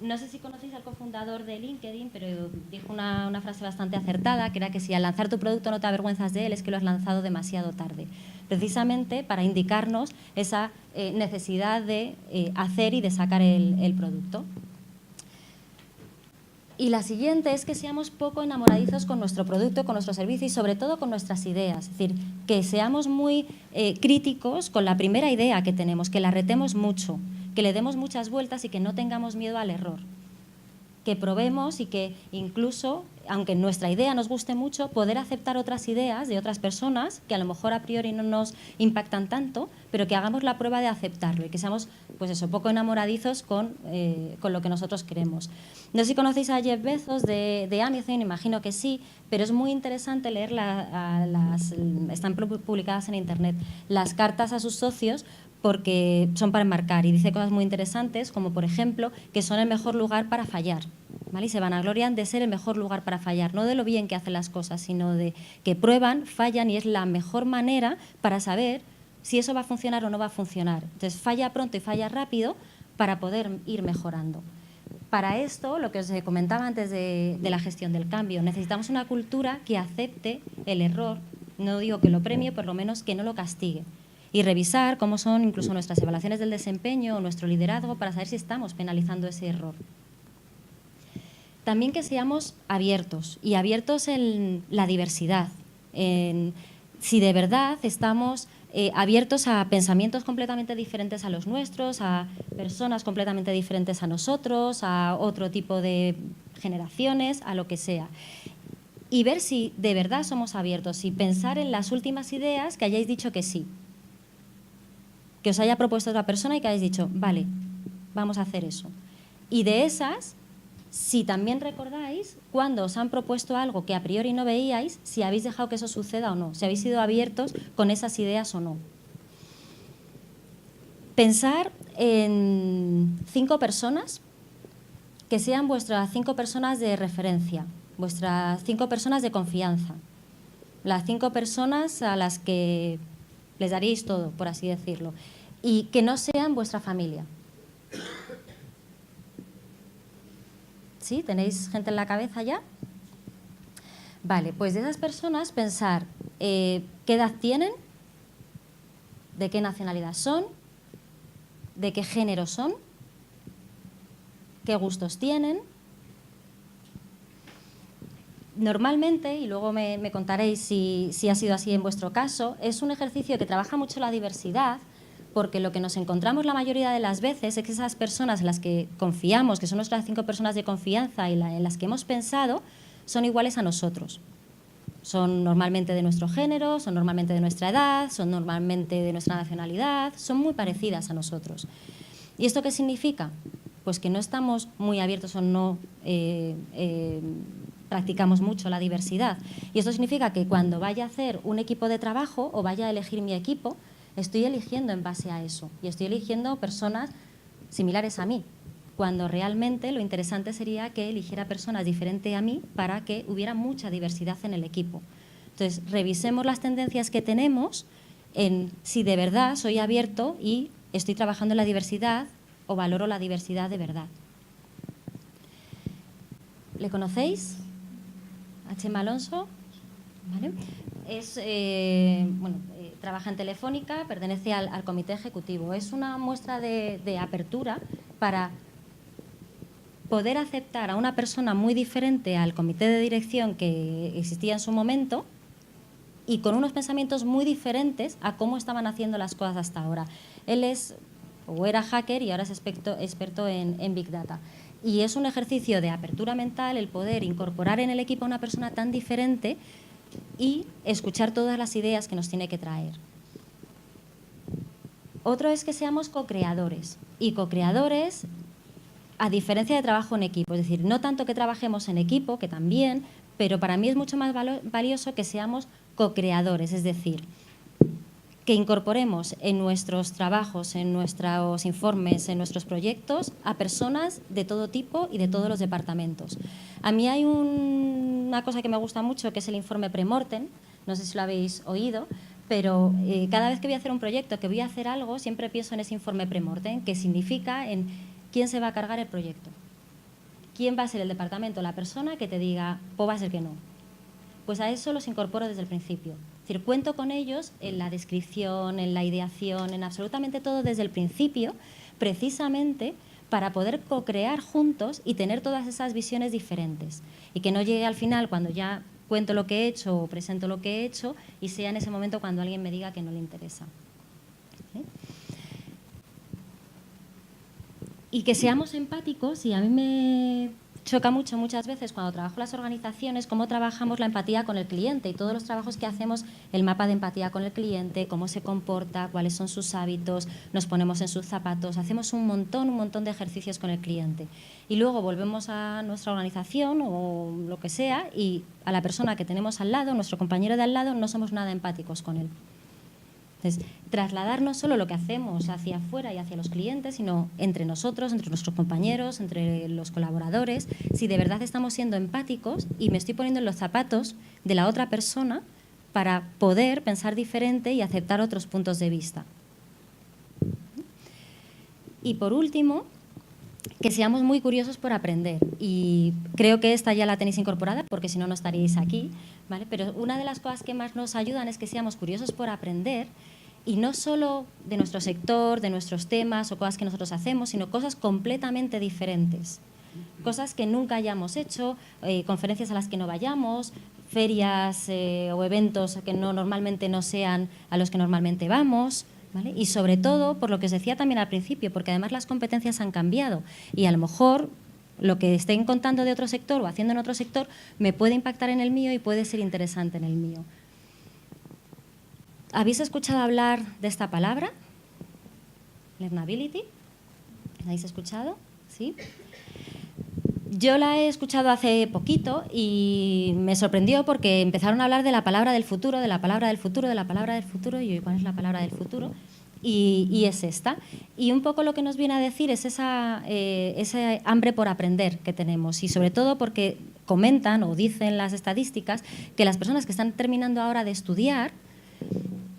No sé si conocéis al cofundador de LinkedIn, pero dijo una frase bastante acertada, que era que si al lanzar tu producto no te avergüenzas de él, es que lo has lanzado demasiado tarde. Precisamente para indicarnos esa necesidad de hacer y de sacar el producto. Y la siguiente es que seamos poco enamoradizos con nuestro producto, con nuestro servicio y sobre todo con nuestras ideas. Es decir, que seamos muy críticos con la primera idea que tenemos, que la retemos mucho, que le demos muchas vueltas y que no tengamos miedo al error. Que probemos y que incluso, aunque nuestra idea nos guste mucho, poder aceptar otras ideas de otras personas que a lo mejor a priori no nos impactan tanto, pero que hagamos la prueba de aceptarlo y que seamos, pues eso, poco enamoradizos con lo que nosotros queremos. No sé si conocéis a Jeff Bezos de Amazon, imagino que sí, pero es muy interesante leer están publicadas en internet, las cartas a sus socios, porque son para enmarcar y dice cosas muy interesantes, como por ejemplo que son el mejor lugar para fallar, ¿vale? Y se vanaglorian de ser el mejor lugar para fallar, no de lo bien que hacen las cosas, sino de que prueban, fallan y es la mejor manera para saber si eso va a funcionar o no va a funcionar. Entonces falla pronto y falla rápido para poder ir mejorando. Para esto, lo que os comentaba antes de la gestión del cambio, necesitamos una cultura que acepte el error, no digo que lo premie, por lo menos que no lo castigue. Y revisar cómo son incluso nuestras evaluaciones del desempeño o nuestro liderazgo para saber si estamos penalizando ese error. También que seamos abiertos, y abiertos en la diversidad, en si de verdad estamos abiertos a pensamientos completamente diferentes a los nuestros, a personas completamente diferentes a nosotros, a otro tipo de generaciones, a lo que sea. Y ver si de verdad somos abiertos y pensar en las últimas ideas que hayáis dicho que sí. Que os haya propuesto otra persona y que hayáis dicho, vale, vamos a hacer eso. Y de esas, si también recordáis, cuando os han propuesto algo que a priori no veíais, si habéis dejado que eso suceda o no, si habéis sido abiertos con esas ideas o no. Pensar en 5 personas que sean vuestras 5 personas de referencia, vuestras 5 personas de confianza, las 5 personas a las que les daríais todo, por así decirlo, y que no sean vuestra familia. ¿Sí? ¿Tenéis gente en la cabeza ya? Vale, pues de esas personas pensar qué edad tienen, de qué nacionalidad son, de qué género son, qué gustos tienen. Normalmente, y luego me contaréis si ha sido así en vuestro caso, es un ejercicio que trabaja mucho la diversidad, porque lo que nos encontramos la mayoría de las veces es que esas personas en las que confiamos, que son nuestras 5 personas de confianza y en las que hemos pensado, son iguales a nosotros. Son normalmente de nuestro género, son normalmente de nuestra edad, son normalmente de nuestra nacionalidad, son muy parecidas a nosotros. ¿Y esto qué significa? Pues que no estamos muy abiertos o no practicamos mucho la diversidad. Y esto significa que cuando vaya a hacer un equipo de trabajo o vaya a elegir mi equipo, estoy eligiendo en base a eso y estoy eligiendo personas similares a mí, cuando realmente lo interesante sería que eligiera personas diferentes a mí para que hubiera mucha diversidad en el equipo. Entonces, revisemos las tendencias que tenemos en si de verdad soy abierto y estoy trabajando en la diversidad o valoro la diversidad de verdad. ¿Le conocéis? A Chema Alonso. ¿Vale? trabaja en Telefónica, pertenece al comité ejecutivo. Es una muestra de apertura para poder aceptar a una persona muy diferente al comité de dirección que existía en su momento y con unos pensamientos muy diferentes a cómo estaban haciendo las cosas hasta ahora. Él es o era hacker y ahora es experto en Big Data. Y es un ejercicio de apertura mental el poder incorporar en el equipo a una persona tan diferente y escuchar todas las ideas que nos tiene que traer. Otro es que seamos co-creadores. Y co-creadores a diferencia de trabajo en equipo. Es decir, no tanto que trabajemos en equipo, que también, pero para mí es mucho más valioso que seamos co-creadores. Es decir, que incorporemos en nuestros trabajos, en nuestros informes, en nuestros proyectos, a personas de todo tipo y de todos los departamentos. A mí hay una cosa que me gusta mucho, que es el informe Premortem, no sé si lo habéis oído, pero cada vez que voy a hacer un proyecto, que voy a hacer algo, siempre pienso en ese informe Premortem, que significa en quién se va a cargar el proyecto. ¿Quién va a ser el departamento? La persona que te diga, pues va a ser que no. Pues a eso los incorporo desde el principio. Es decir, cuento con ellos en la descripción, en la ideación, en absolutamente todo desde el principio, precisamente para poder co-crear juntos y tener todas esas visiones diferentes. Y que no llegue al final cuando ya cuento lo que he hecho o presento lo que he hecho y sea en ese momento cuando alguien me diga que no le interesa. ¿Sí? Y que seamos empáticos, y a mí me choca mucho muchas veces cuando trabajo en las organizaciones cómo trabajamos la empatía con el cliente y todos los trabajos que hacemos, el mapa de empatía con el cliente, cómo se comporta, cuáles son sus hábitos, nos ponemos en sus zapatos, hacemos un montón de ejercicios con el cliente. Y luego volvemos a nuestra organización o lo que sea y a la persona que tenemos al lado, nuestro compañero de al lado, no somos nada empáticos con él. Entonces, trasladar no solo lo que hacemos hacia afuera y hacia los clientes, sino entre nosotros, entre nuestros compañeros, entre los colaboradores, si de verdad estamos siendo empáticos y me estoy poniendo en los zapatos de la otra persona para poder pensar diferente y aceptar otros puntos de vista. Y por último, que seamos muy curiosos por aprender. Y creo que esta ya la tenéis incorporada, porque si no, no estaríais aquí, ¿vale? Pero una de las cosas que más nos ayudan es que seamos curiosos por aprender, y no solo de nuestro sector, de nuestros temas o cosas que nosotros hacemos, sino cosas completamente diferentes. Cosas que nunca hayamos hecho, conferencias a las que no vayamos, ferias o eventos que normalmente no sean a los que normalmente vamos, ¿vale? Y sobre todo, por lo que os decía también al principio, porque además las competencias han cambiado y a lo mejor lo que estén contando de otro sector o haciendo en otro sector me puede impactar en el mío y puede ser interesante en el mío. ¿Habéis escuchado hablar de esta palabra? Learnability. ¿La habéis escuchado? ¿Sí? Yo la he escuchado hace poquito y me sorprendió porque empezaron a hablar de la palabra del futuro, de la palabra del futuro, de la palabra del futuro. Y yo, ¿cuál es la palabra del futuro? Y es esta. Y un poco lo que nos viene a decir es esa hambre por aprender que tenemos. Y sobre todo porque comentan o dicen las estadísticas que las personas que están terminando ahora de estudiar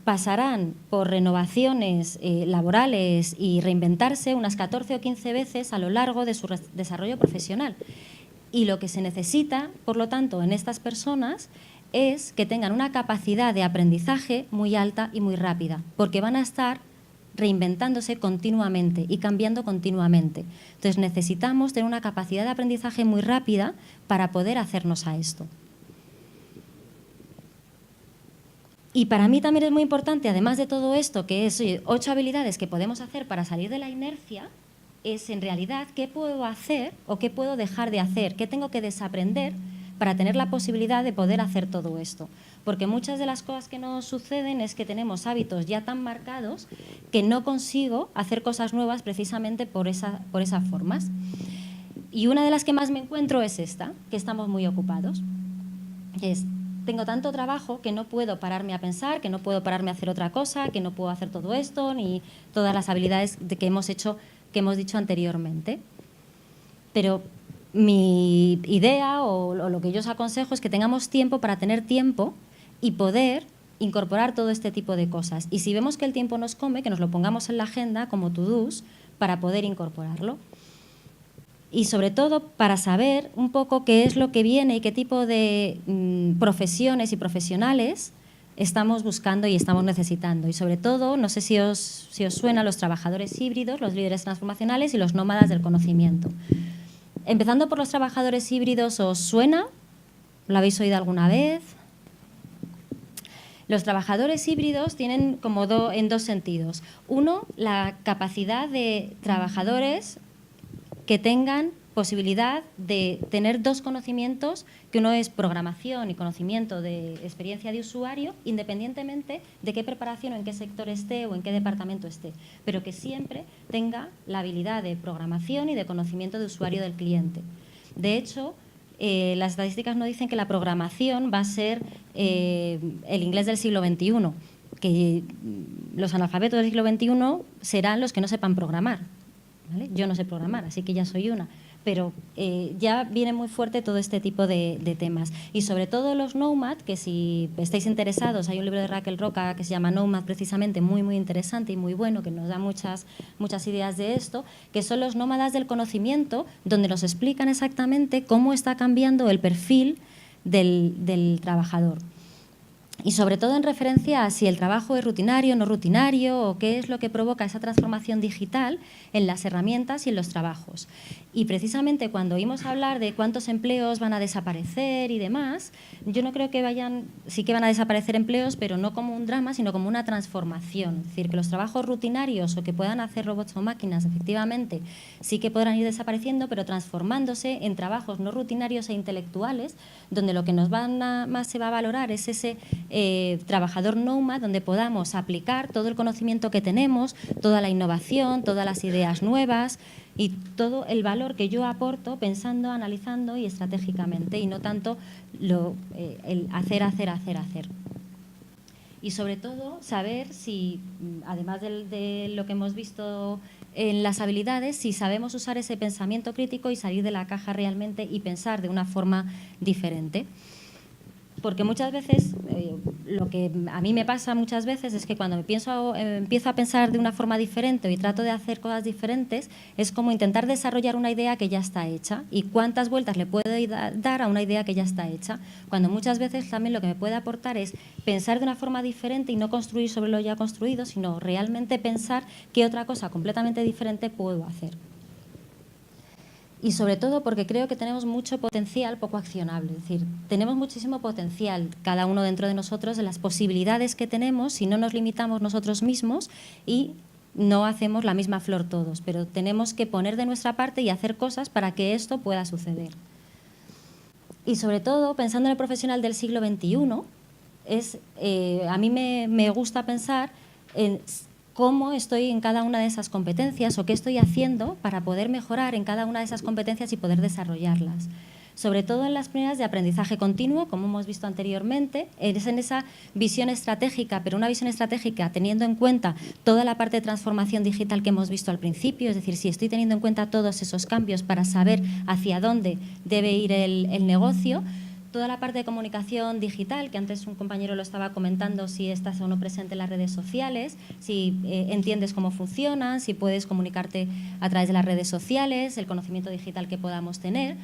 pasarán por renovaciones laborales y reinventarse unas 14 o 15 veces a lo largo de su desarrollo profesional. Y lo que se necesita, por lo tanto, en estas personas es que tengan una capacidad de aprendizaje muy alta y muy rápida, porque van a estar reinventándose continuamente y cambiando continuamente. Entonces necesitamos tener una capacidad de aprendizaje muy rápida para poder hacernos a esto. Y para mí también es muy importante, además de todo esto, que es 8 habilidades que podemos hacer para salir de la inercia, es en realidad qué puedo hacer o qué puedo dejar de hacer, qué tengo que desaprender para tener la posibilidad de poder hacer todo esto. Porque muchas de las cosas que nos suceden es que tenemos hábitos ya tan marcados que no consigo hacer cosas nuevas precisamente por esas formas. Y una de las que más me encuentro es esta, que estamos muy ocupados. Tengo tanto trabajo que no puedo pararme a pensar, que no puedo pararme a hacer otra cosa, que no puedo hacer todo esto, ni todas las habilidades que hemos dicho anteriormente. Pero mi idea o lo que yo os aconsejo es que tengamos tiempo para tener tiempo y poder incorporar todo este tipo de cosas. Y si vemos que el tiempo nos come, que nos lo pongamos en la agenda como to-dos para poder incorporarlo. Y sobre todo para saber un poco qué es lo que viene y qué tipo de profesiones y profesionales estamos buscando y estamos necesitando. Y sobre todo, no sé si os suena, los trabajadores híbridos, los líderes transformacionales y los nómadas del conocimiento. Empezando por los trabajadores híbridos, ¿os suena? ¿Lo habéis oído alguna vez? Los trabajadores híbridos tienen como en dos sentidos. Uno, la capacidad de trabajadores que tengan posibilidad de tener dos conocimientos, que uno es programación y conocimiento de experiencia de usuario, independientemente de qué preparación o en qué sector esté o en qué departamento esté, pero que siempre tenga la habilidad de programación y de conocimiento de usuario del cliente. De hecho, las estadísticas nos dicen que la programación va a ser el inglés del siglo XXI, que los analfabetos del siglo XXI serán los que no sepan programar, ¿vale? Yo no sé programar, así que ya soy una. Pero ya viene muy fuerte todo este tipo de temas. Y sobre todo los Nomad, que si estáis interesados, hay un libro de Raquel Roca que se llama Nomad, precisamente, muy, muy interesante y muy bueno, que nos da muchas ideas de esto, que son los nómadas del conocimiento, donde nos explican exactamente cómo está cambiando el perfil del trabajador. Y sobre todo en referencia a si el trabajo es rutinario, no rutinario, o qué es lo que provoca esa transformación digital en las herramientas y en los trabajos. Y precisamente cuando oímos hablar de cuántos empleos van a desaparecer y demás, yo no creo que sí que van a desaparecer empleos, pero no como un drama, sino como una transformación. Es decir, que los trabajos rutinarios o que puedan hacer robots o máquinas, efectivamente, sí que podrán ir desapareciendo, pero transformándose en trabajos no rutinarios e intelectuales, donde lo que más se va a valorar es ese trabajador nómada, donde podamos aplicar todo el conocimiento que tenemos, toda la innovación, todas las ideas nuevas y todo el valor que yo aporto pensando, analizando y estratégicamente, y no tanto el hacer. Y sobre todo saber si, además de lo que hemos visto en las habilidades, si sabemos usar ese pensamiento crítico y salir de la caja realmente y pensar de una forma diferente. Porque muchas veces, lo que a mí me pasa muchas veces es que cuando empiezo a pensar de una forma diferente y trato de hacer cosas diferentes, es como intentar desarrollar una idea que ya está hecha. ¿Y cuántas vueltas le puedo dar a una idea que ya está hecha? Cuando muchas veces también lo que me puede aportar es pensar de una forma diferente y no construir sobre lo ya construido, sino realmente pensar qué otra cosa completamente diferente puedo hacer. Y sobre todo porque creo que tenemos mucho potencial poco accionable. Es decir, tenemos muchísimo potencial cada uno dentro de nosotros, de las posibilidades que tenemos si no nos limitamos nosotros mismos y no hacemos la misma flor todos. Pero tenemos que poner de nuestra parte y hacer cosas para que esto pueda suceder. Y sobre todo, pensando en el profesional del siglo XXI, a mí me gusta pensar en cómo estoy en cada una de esas competencias o qué estoy haciendo para poder mejorar en cada una de esas competencias y poder desarrollarlas. Sobre todo en las primeras de aprendizaje continuo, como hemos visto anteriormente, es en esa visión estratégica, pero una visión estratégica teniendo en cuenta toda la parte de transformación digital que hemos visto al principio, es decir, si estoy teniendo en cuenta todos esos cambios para saber hacia dónde debe ir el negocio. Toda la parte de comunicación digital, que antes un compañero lo estaba comentando, si estás o no presente en las redes sociales, si entiendes cómo funcionan, si puedes comunicarte a través de las redes sociales, el conocimiento digital que podamos tener.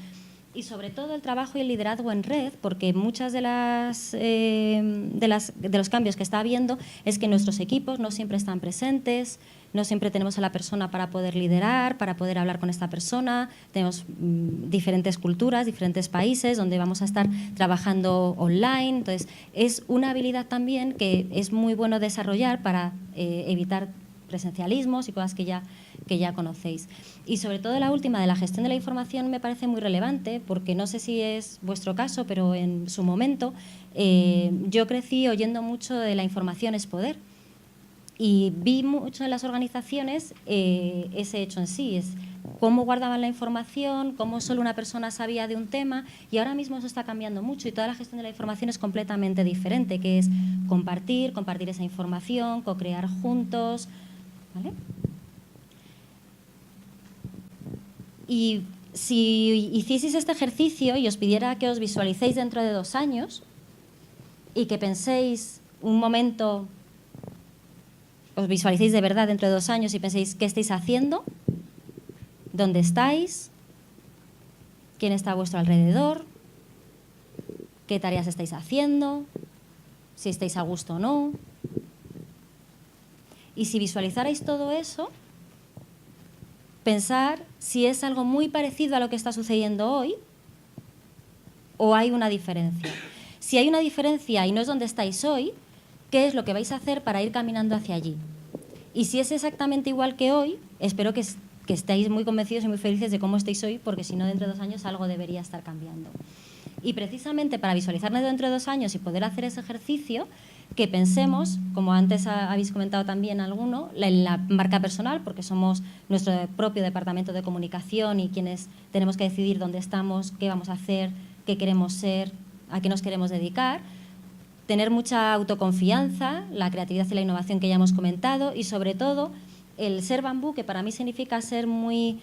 Y sobre todo el trabajo y el liderazgo en red, porque muchas de los cambios que está habiendo es que nuestros equipos no siempre están presentes, no siempre tenemos a la persona para poder liderar, para poder hablar con esta persona. Tenemos diferentes culturas, diferentes países donde vamos a estar trabajando online. Entonces, es una habilidad también que es muy bueno desarrollar para evitar presencialismos y cosas que ya conocéis. Y sobre todo la última, de la gestión de la información, me parece muy relevante porque no sé si es vuestro caso, pero en su momento yo crecí oyendo mucho de la información es poder. Y vi mucho en las organizaciones ese hecho en sí, es cómo guardaban la información, cómo solo una persona sabía de un tema, y ahora mismo eso está cambiando mucho y toda la gestión de la información es completamente diferente, que es compartir esa información, co-crear juntos, ¿vale? Y si hicieseis este ejercicio y os pidiera que os visualicéis dentro de 2 años y que penséis un momento, os visualicéis de verdad dentro de 2 años y penséis qué estáis haciendo, dónde estáis, quién está a vuestro alrededor, qué tareas estáis haciendo, si estáis a gusto o no. Y si visualizarais todo eso, pensar si es algo muy parecido a lo que está sucediendo hoy o hay una diferencia. Si hay una diferencia y no es donde estáis hoy, ¿qué es lo que vais a hacer para ir caminando hacia allí? Y si es exactamente igual que hoy, espero que estéis muy convencidos y muy felices de cómo estáis hoy, porque si no, dentro de 2 años algo debería estar cambiando. Y precisamente para visualizarnos dentro de 2 años y poder hacer ese ejercicio, que pensemos, como antes habéis comentado también alguno, en la marca personal, porque somos nuestro propio departamento de comunicación y quienes tenemos que decidir dónde estamos, qué vamos a hacer, qué queremos ser, a qué nos queremos dedicar. Tener mucha autoconfianza, la creatividad y la innovación que ya hemos comentado, y sobre todo el ser bambú, que para mí significa ser muy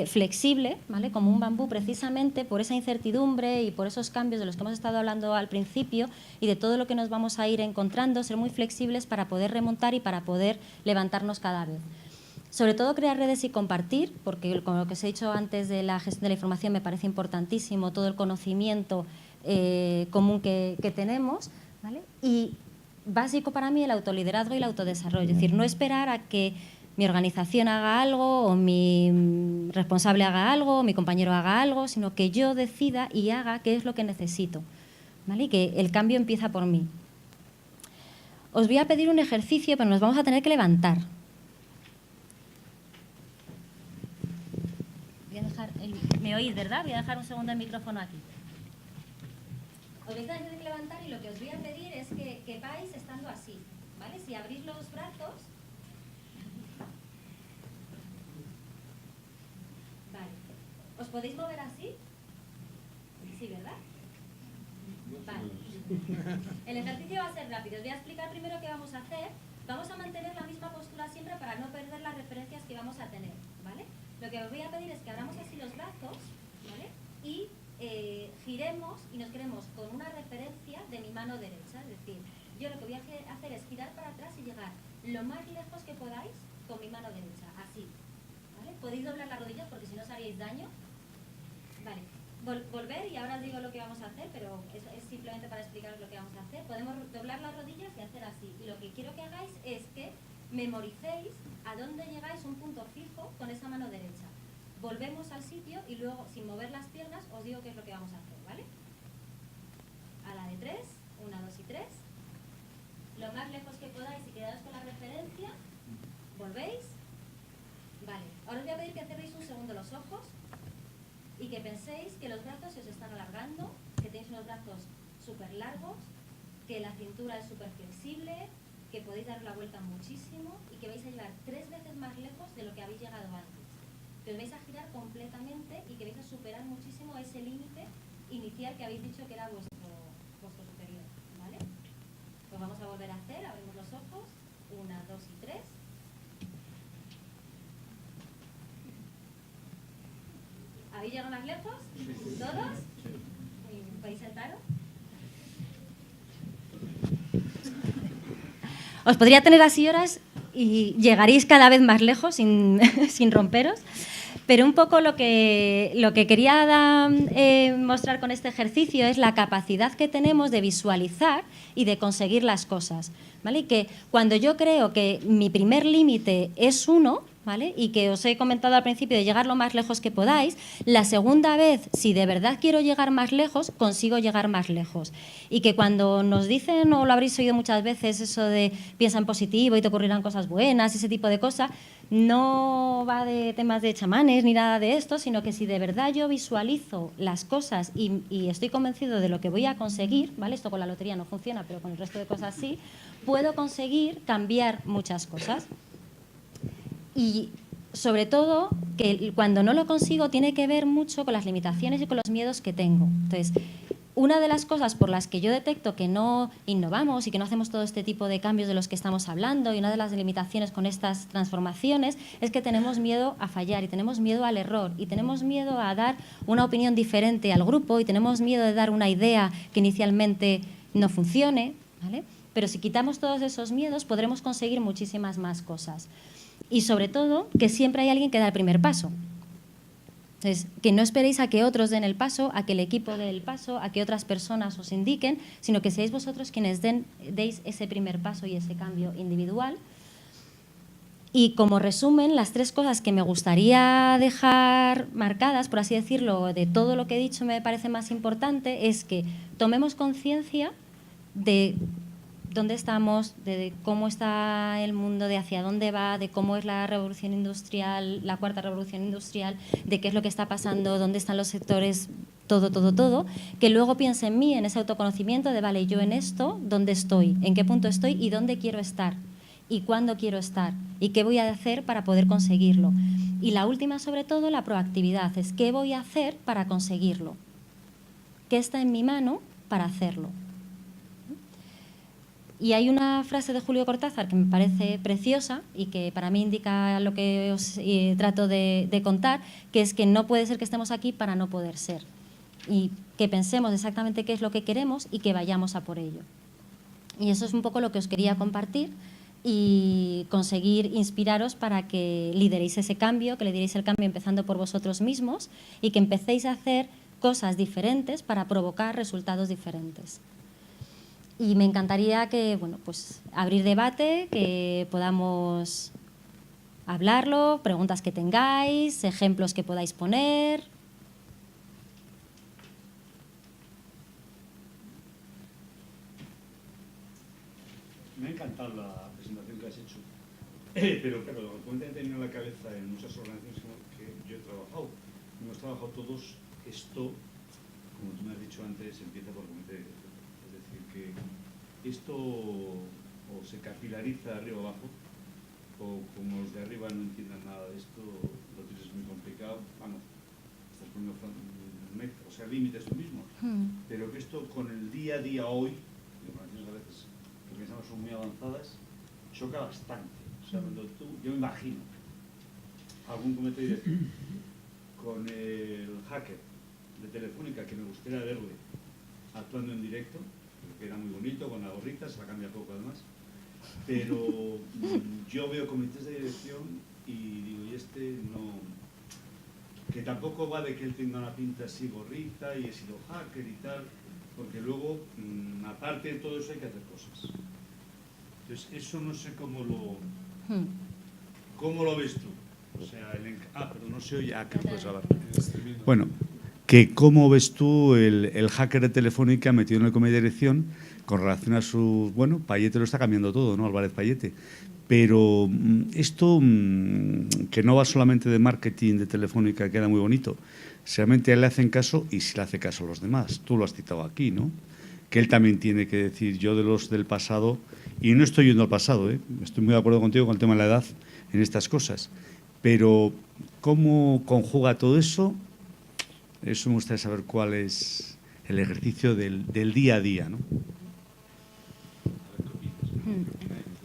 flexible, ¿vale? Como un bambú, precisamente por esa incertidumbre y por esos cambios de los que hemos estado hablando al principio y de todo lo que nos vamos a ir encontrando, ser muy flexibles para poder remontar y para poder levantarnos cada vez. Sobre todo crear redes y compartir, porque con lo que os he dicho antes de la gestión de la información me parece importantísimo todo el conocimiento común que tenemos, ¿vale? Y básico para mí el autoliderazgo y el autodesarrollo, es decir, no esperar a que mi organización haga algo o mi responsable haga algo o mi compañero haga algo, sino que yo decida y haga qué es lo que necesito, ¿vale? Y que el cambio empieza por mí. Os voy a pedir un ejercicio, pero nos vamos a tener que levantar. Voy a dejar me oís, ¿verdad? Voy a dejar un segundo el micrófono aquí. Os vais a tener que levantar y lo que os voy a pedir es que quepáis estando así, ¿vale? Si abrís los brazos... Vale. ¿Os podéis mover así? Sí, ¿verdad? Vale. El ejercicio va a ser rápido. Os voy a explicar primero qué vamos a hacer. Vamos a mantener la misma postura siempre para no perder las referencias que vamos a tener, ¿vale? Lo que os voy a pedir es que abramos así los brazos, ¿vale? Y giremos y nos quedemos con una referencia de mi mano derecha. Es decir, yo lo que voy a hacer es girar para atrás y llegar lo más lejos que podáis con mi mano derecha, así, ¿vale? Podéis doblar las rodillas porque si no os haríais daño. Vale, volver y ahora os digo lo que vamos a hacer, pero es simplemente para explicaros lo que vamos a hacer. Podemos doblar las rodillas y hacer así. Y lo que quiero que hagáis es que memoricéis a dónde llegáis un punto fijo con esa mano derecha. Volvemos al sitio y luego, sin mover las piernas, os digo qué es lo que vamos a hacer, ¿vale? A la de 3, 1, 2 y 3. Lo más lejos que podáis y quedaos con la referencia. ¿Volvéis? Vale. Ahora os voy a pedir que cerréis un segundo los ojos y que penséis que los brazos se os están alargando, que tenéis unos brazos súper largos, que la cintura es súper flexible, que podéis dar la vuelta muchísimo y que vais a llegar 3 veces más lejos de lo que habéis llegado antes. Que os vais a girar completamente y que vais a superar muchísimo ese límite inicial que habéis dicho que era vuestro superior, ¿vale? Pues vamos a volver a hacer, abrimos los ojos, 1, 2 y 3. ¿Habéis llegado más lejos? ¿Todos? ¿Podéis sentaros? Os podría tener así horas y llegaréis cada vez más lejos sin romperos. Pero un poco lo que quería mostrar con este ejercicio es la capacidad que tenemos de visualizar y de conseguir las cosas, ¿vale? Y que cuando yo creo que mi primer límite es 1, ¿vale? Y que os he comentado al principio de llegar lo más lejos que podáis, la segunda vez, si de verdad quiero llegar más lejos, consigo llegar más lejos. Y que cuando nos dicen, o lo habréis oído muchas veces, eso de piensa en positivo y te ocurrirán cosas buenas, ese tipo de cosas, no va de temas de chamanes ni nada de esto, sino que si de verdad yo visualizo las cosas y estoy convencido de lo que voy a conseguir, ¿vale? Esto con la lotería no funciona, pero con el resto de cosas sí, puedo conseguir cambiar muchas cosas. Y sobre todo, que cuando no lo consigo tiene que ver mucho con las limitaciones y con los miedos que tengo. Entonces, una de las cosas por las que yo detecto que no innovamos y que no hacemos todo este tipo de cambios de los que estamos hablando, y una de las limitaciones con estas transformaciones, es que tenemos miedo a fallar y tenemos miedo al error y tenemos miedo a dar una opinión diferente al grupo y tenemos miedo de dar una idea que inicialmente no funcione, ¿vale? Pero si quitamos todos esos miedos podremos conseguir muchísimas más cosas. Y sobre todo, que siempre hay alguien que da el primer paso. Entonces, que no esperéis a que otros den el paso, a que el equipo dé el paso, a que otras personas os indiquen, sino que seáis vosotros quienes deis ese primer paso y ese cambio individual. Y como resumen, las 3 cosas que me gustaría dejar marcadas, por así decirlo, de todo lo que he dicho me parece más importante, es que tomemos conciencia de dónde estamos, de cómo está el mundo, de hacia dónde va, de cómo es la revolución industrial, la 4ª revolución industrial, de qué es lo que está pasando, dónde están los sectores, todo, que luego piense en mí, en ese autoconocimiento de, vale, yo en esto, ¿dónde estoy? ¿En qué punto estoy? ¿Y dónde quiero estar? ¿Y cuándo quiero estar? ¿Y qué voy a hacer para poder conseguirlo? Y la última, sobre todo, la proactividad, es qué voy a hacer para conseguirlo. ¿Qué está en mi mano para hacerlo? Y hay una frase de Julio Cortázar que me parece preciosa y que para mí indica lo que os trato de contar, que es que no puede ser que estemos aquí para no poder ser. Y que pensemos exactamente qué es lo que queremos y que vayamos a por ello. Y eso es un poco lo que os quería compartir y conseguir inspiraros para que lideréis ese cambio, que lideréis el cambio empezando por vosotros mismos y que empecéis a hacer cosas diferentes para provocar resultados diferentes. Y me encantaría que, bueno, pues abrir debate, que podamos hablarlo, preguntas que tengáis, ejemplos que podáis poner. Me ha encantado la presentación que has hecho, pero claro, lo que he tenido en la cabeza en muchas organizaciones que yo he trabajado, hemos trabajado todos, esto, como tú me has dicho antes, empieza por comité. Es decir, que esto o se capilariza de arriba abajo, o como los de arriba no entiendan nada de esto, lo tienes muy complicado, vamos, estás poniendo límites tú mismo, pero que esto con el día a día hoy, las organizaciones a veces que pensamos son muy avanzadas, choca bastante. O sea, cuando yo me imagino algún comité directivo con el hacker de Telefónica, que me gustaría verle actuando en directo, que era muy bonito, con la gorrita, se la cambia poco además, pero yo veo comités de dirección y digo, y este no, que tampoco va de que él tenga una pinta así gorrita y he sido hacker y tal, porque luego, aparte de todo eso, hay que hacer cosas. Entonces, eso no sé cómo lo ves tú. O sea, perdón, no se oye. Que no puedes hablar. Bueno, que cómo ves tú el hacker de Telefónica metido en el comité de dirección con relación a su... Bueno, Payete lo está cambiando todo, ¿no? Álvarez Payete. Pero esto, que no va solamente de marketing de Telefónica, queda muy bonito. Realmente a él le hacen caso y si le hace caso a los demás. Tú lo has citado aquí, ¿no? Que él también tiene que decir, yo de los del pasado, y no estoy yendo al pasado, estoy muy de acuerdo contigo con el tema de la edad en estas cosas, pero ¿cómo conjuga todo eso? Eso me gustaría saber cuál es el ejercicio del día a día, ¿no?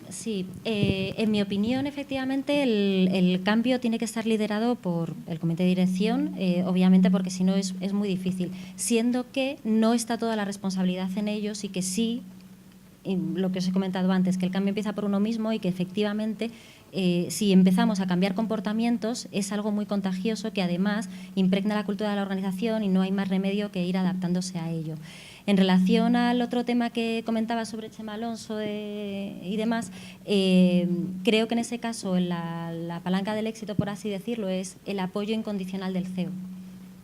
Sí, en mi opinión, efectivamente, el cambio tiene que estar liderado por el comité de dirección, obviamente porque si no es muy difícil, siendo que no está toda la responsabilidad en ellos y que sí, lo que os he comentado antes, que el cambio empieza por uno mismo y que efectivamente si empezamos a cambiar comportamientos es algo muy contagioso que además impregna la cultura de la organización y no hay más remedio que ir adaptándose a ello. En relación al otro tema que comentaba sobre Chema Alonso y demás, creo que en ese caso la palanca del éxito, por así decirlo, es el apoyo incondicional del CEO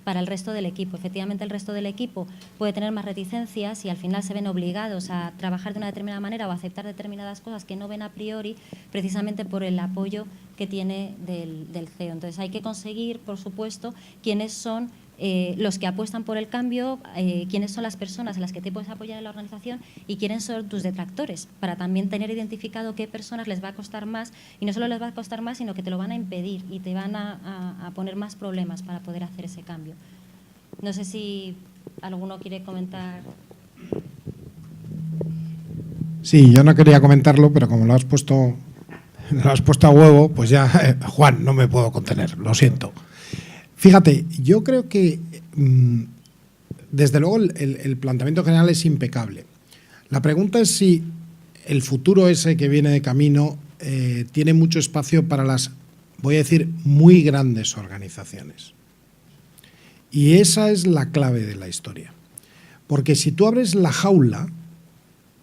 para el resto del equipo. Efectivamente, el resto del equipo puede tener más reticencias y al final se ven obligados a trabajar de una determinada manera o a aceptar determinadas cosas que no ven a priori, precisamente por el apoyo que tiene del CEO. Entonces, hay que conseguir, por supuesto, quiénes son los que apuestan por el cambio, quiénes son las personas en las que te puedes apoyar en la organización y quiénes son tus detractores, para también tener identificado qué personas les va a costar más, y no solo les va a costar más, sino que te lo van a impedir y te van a poner más problemas para poder hacer ese cambio. No sé si alguno quiere comentar. Sí, yo no quería comentarlo, pero como lo has puesto a huevo, pues ya, Juan, no me puedo contener, lo siento. Fíjate, yo creo que desde luego el planteamiento general es impecable. La pregunta es si el futuro ese que viene de camino tiene mucho espacio para las, voy a decir, muy grandes organizaciones. Y esa es la clave de la historia. Porque si tú abres la jaula,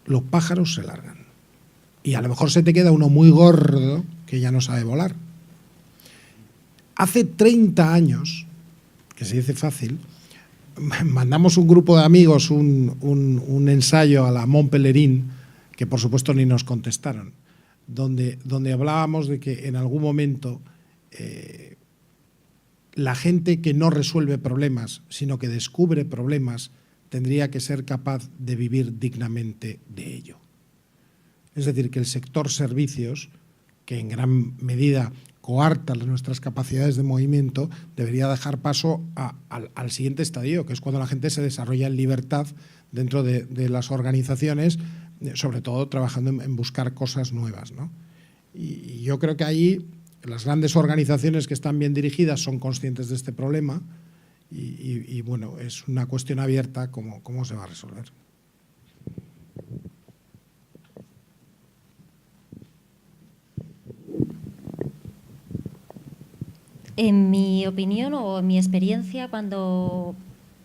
los pájaros se largan. Y a lo mejor se te queda uno muy gordo que ya no sabe volar. Hace 30 años, que se dice fácil, mandamos un grupo de amigos un ensayo a la Mont Pelerin, que por supuesto ni nos contestaron, donde hablábamos de que en algún momento la gente que no resuelve problemas, sino que descubre problemas, tendría que ser capaz de vivir dignamente de ello. Es decir, que el sector servicios, que en gran medida coarta nuestras capacidades de movimiento, debería dejar paso al siguiente estadio, que es cuando la gente se desarrolla en libertad dentro de las organizaciones, sobre todo trabajando en buscar cosas nuevas, ¿no? Y yo creo que ahí las grandes organizaciones que están bien dirigidas son conscientes de este problema y bueno, es una cuestión abierta cómo se va a resolver. En mi opinión o en mi experiencia, cuando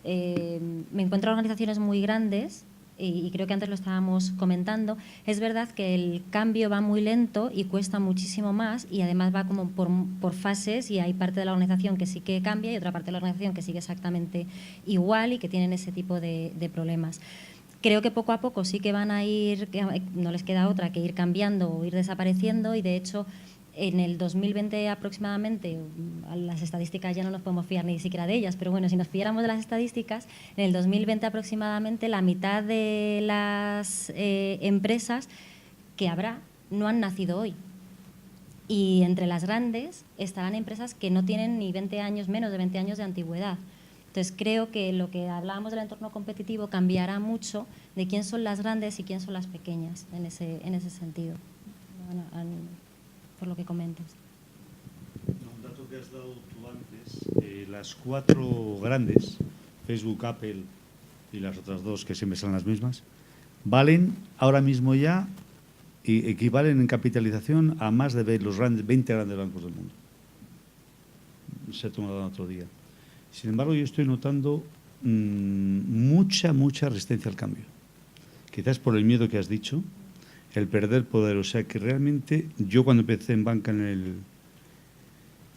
me encuentro en organizaciones muy grandes, y creo que antes lo estábamos comentando, es verdad que el cambio va muy lento y cuesta muchísimo más, y además va como por fases, y hay parte de la organización que sí que cambia y otra parte de la organización que sigue exactamente igual y que tienen ese tipo de problemas. Creo que poco a poco sí que van a ir, no les queda otra que ir cambiando o ir desapareciendo, y de hecho en el 2020 aproximadamente, las estadísticas ya no nos podemos fiar ni siquiera de ellas, pero bueno, si nos fiáramos de las estadísticas, en el 2020 aproximadamente la mitad de las empresas que habrá no han nacido hoy. Y entre las grandes estarán empresas que no tienen ni 20 años, menos de 20 años de antigüedad. Entonces creo que lo que hablábamos del entorno competitivo cambiará mucho de quién son las grandes y quién son las pequeñas en ese sentido. Bueno, por lo que comentas. Un dato que has dado tú antes, las 4 grandes, Facebook, Apple y las otras 2 que siempre son las mismas, valen ahora mismo ya y equivalen en capitalización a más de los 20 grandes bancos del mundo. Se ha tomado otro día. Sin embargo, yo estoy notando mucha resistencia al cambio. Quizás por el miedo que has dicho, el perder poder. O sea que realmente yo cuando empecé en banca en el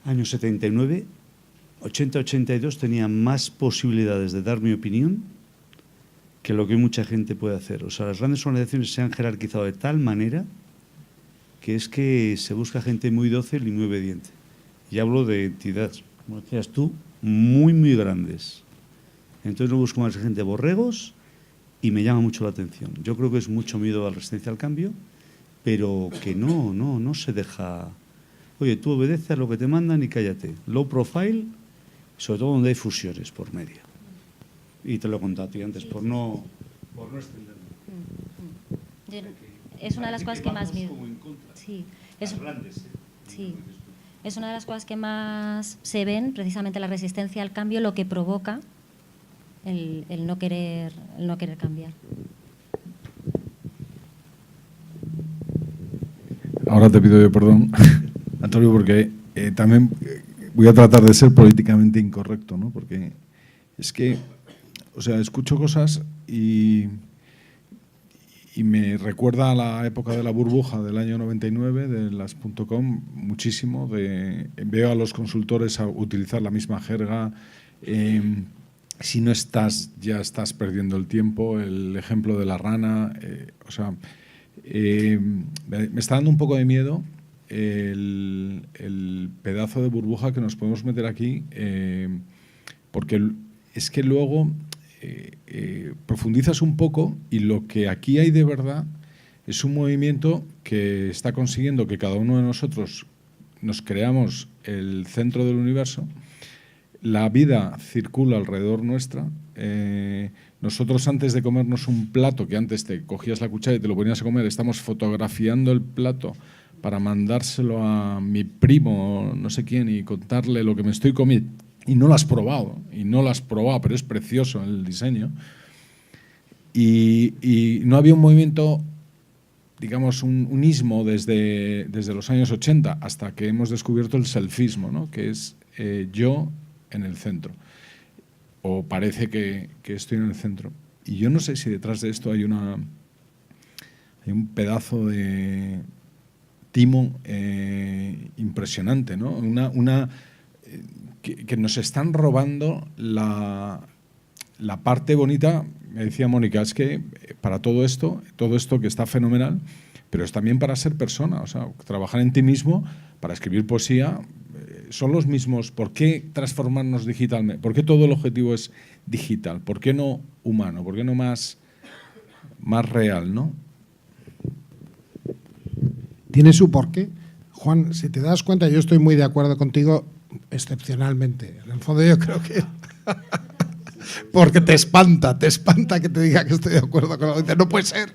año 79, 80-82 tenía más posibilidades de dar mi opinión que lo que mucha gente puede hacer. O sea, las grandes organizaciones se han jerarquizado de tal manera que es que se busca gente muy dócil y muy obediente. Y hablo de entidades, como decías tú, muy grandes. Entonces no busco más gente borregos y me llama mucho la atención. Yo creo que es mucho miedo a la resistencia al cambio, pero que no se deja. Oye, tú obedeces a lo que te mandan y cállate. Low profile, sobre todo donde hay fusiones por medio. Y te lo he contado a ti antes, por no extenderme. Es una de las cosas que más miedo. Sí, sí. Es una de las cosas que más se ven, precisamente la resistencia al cambio, lo que provoca el no querer cambiar. Ahora te pido yo perdón, Antonio, porque también voy a tratar de ser políticamente incorrecto, ¿no? Porque es que, o sea, escucho cosas y me recuerda a la época de la burbuja del año 99, de las .com, muchísimo. Veo a los consultores a utilizar la misma jerga. Si no estás, ya estás perdiendo el tiempo. El ejemplo de la rana. O sea, me está dando un poco de miedo el pedazo de burbuja que nos podemos meter aquí, porque es que luego profundizas un poco y lo que aquí hay de verdad es un movimiento que está consiguiendo que cada uno de nosotros nos creamos el centro del universo. La vida circula alrededor nuestra. Nosotros, antes de comernos un plato, que antes te cogías la cuchara y te lo ponías a comer, estamos fotografiando el plato para mandárselo a mi primo, no sé quién, y contarle lo que me estoy comiendo. Y no lo has probado, pero es precioso el diseño. Y no había un movimiento, digamos, un ismo desde los años 80 hasta que hemos descubierto el selfismo, ¿no? Que es yo en el centro. o parece que estoy en el centro. Y yo no sé si detrás de esto hay un pedazo de timo impresionante, ¿no? Que nos están robando la parte bonita. Me decía Mónica, es que para todo esto que está fenomenal, pero es también para ser persona, o sea, trabajar en ti mismo, para escribir poesía, son los mismos. ¿Por qué transformarnos digitalmente? ¿Por qué todo el objetivo es digital? ¿Por qué no humano? ¿Por qué no más real, no? Tiene su porqué. Juan, si te das cuenta, yo estoy muy de acuerdo contigo excepcionalmente. En el fondo yo creo que... Porque te espanta que te diga que estoy de acuerdo con lo que no puede ser.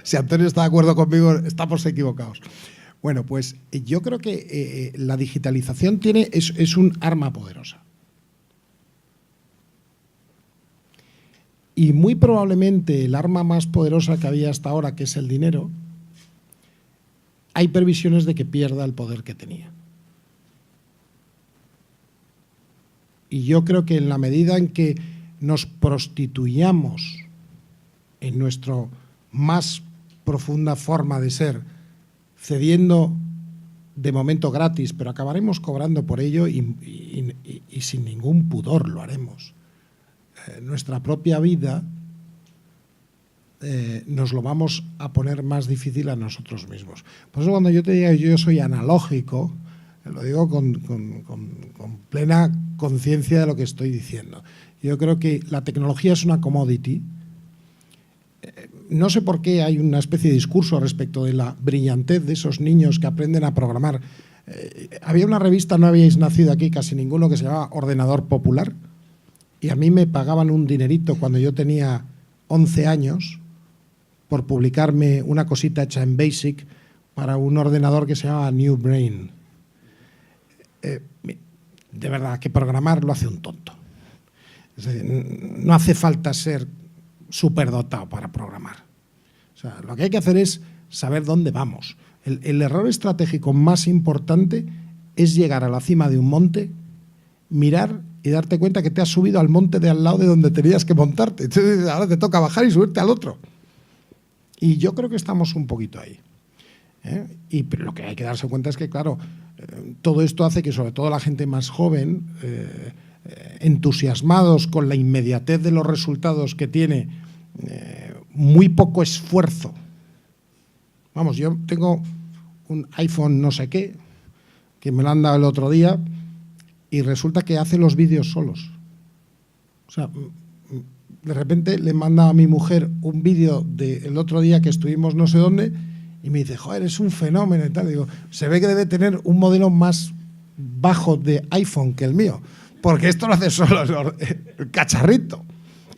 Si Antonio está de acuerdo conmigo, estamos equivocados. Bueno, pues yo creo que la digitalización es un arma poderosa. Y muy probablemente el arma más poderosa que había hasta ahora, que es el dinero, hay previsiones de que pierda el poder que tenía. Y yo creo que en la medida en que nos prostituyamos en nuestra más profunda forma de ser, cediendo de momento gratis, pero acabaremos cobrando por ello y sin ningún pudor lo haremos. Nuestra propia vida nos lo vamos a poner más difícil a nosotros mismos. Por eso cuando yo te diga que yo soy analógico, lo digo con plena conciencia de lo que estoy diciendo. Yo creo que la tecnología es una commodity. No sé por qué hay una especie de discurso respecto de la brillantez de esos niños que aprenden a programar. Había una revista, no habíais nacido aquí casi ninguno, que se llamaba Ordenador Popular, y a mí me pagaban un dinerito cuando yo tenía 11 años por publicarme una cosita hecha en BASIC para un ordenador que se llamaba New Brain. De verdad, que programar lo hace un tonto. Es decir, no hace falta ser superdotado para programar. O sea, lo que hay que hacer es saber dónde vamos. El error estratégico más importante es llegar a la cima de un monte, mirar y darte cuenta que te has subido al monte de al lado de donde tenías que montarte. Entonces, ahora te toca bajar y subirte al otro. Y yo creo que estamos un poquito ahí. Pero lo que hay que darse cuenta es que, claro, todo esto hace que sobre todo la gente más joven, entusiasmados con la inmediatez de los resultados que tiene, muy poco esfuerzo. Vamos, yo tengo un iPhone no sé qué, que me lo han dado el otro día, y resulta que hace los vídeos solos. O sea, de repente le manda a mi mujer un vídeo del otro día que estuvimos no sé dónde, y me dice, joder, es un fenómeno y tal. Digo, se ve que debe tener un modelo más bajo de iPhone que el mío, porque esto lo hace solo el cacharrito.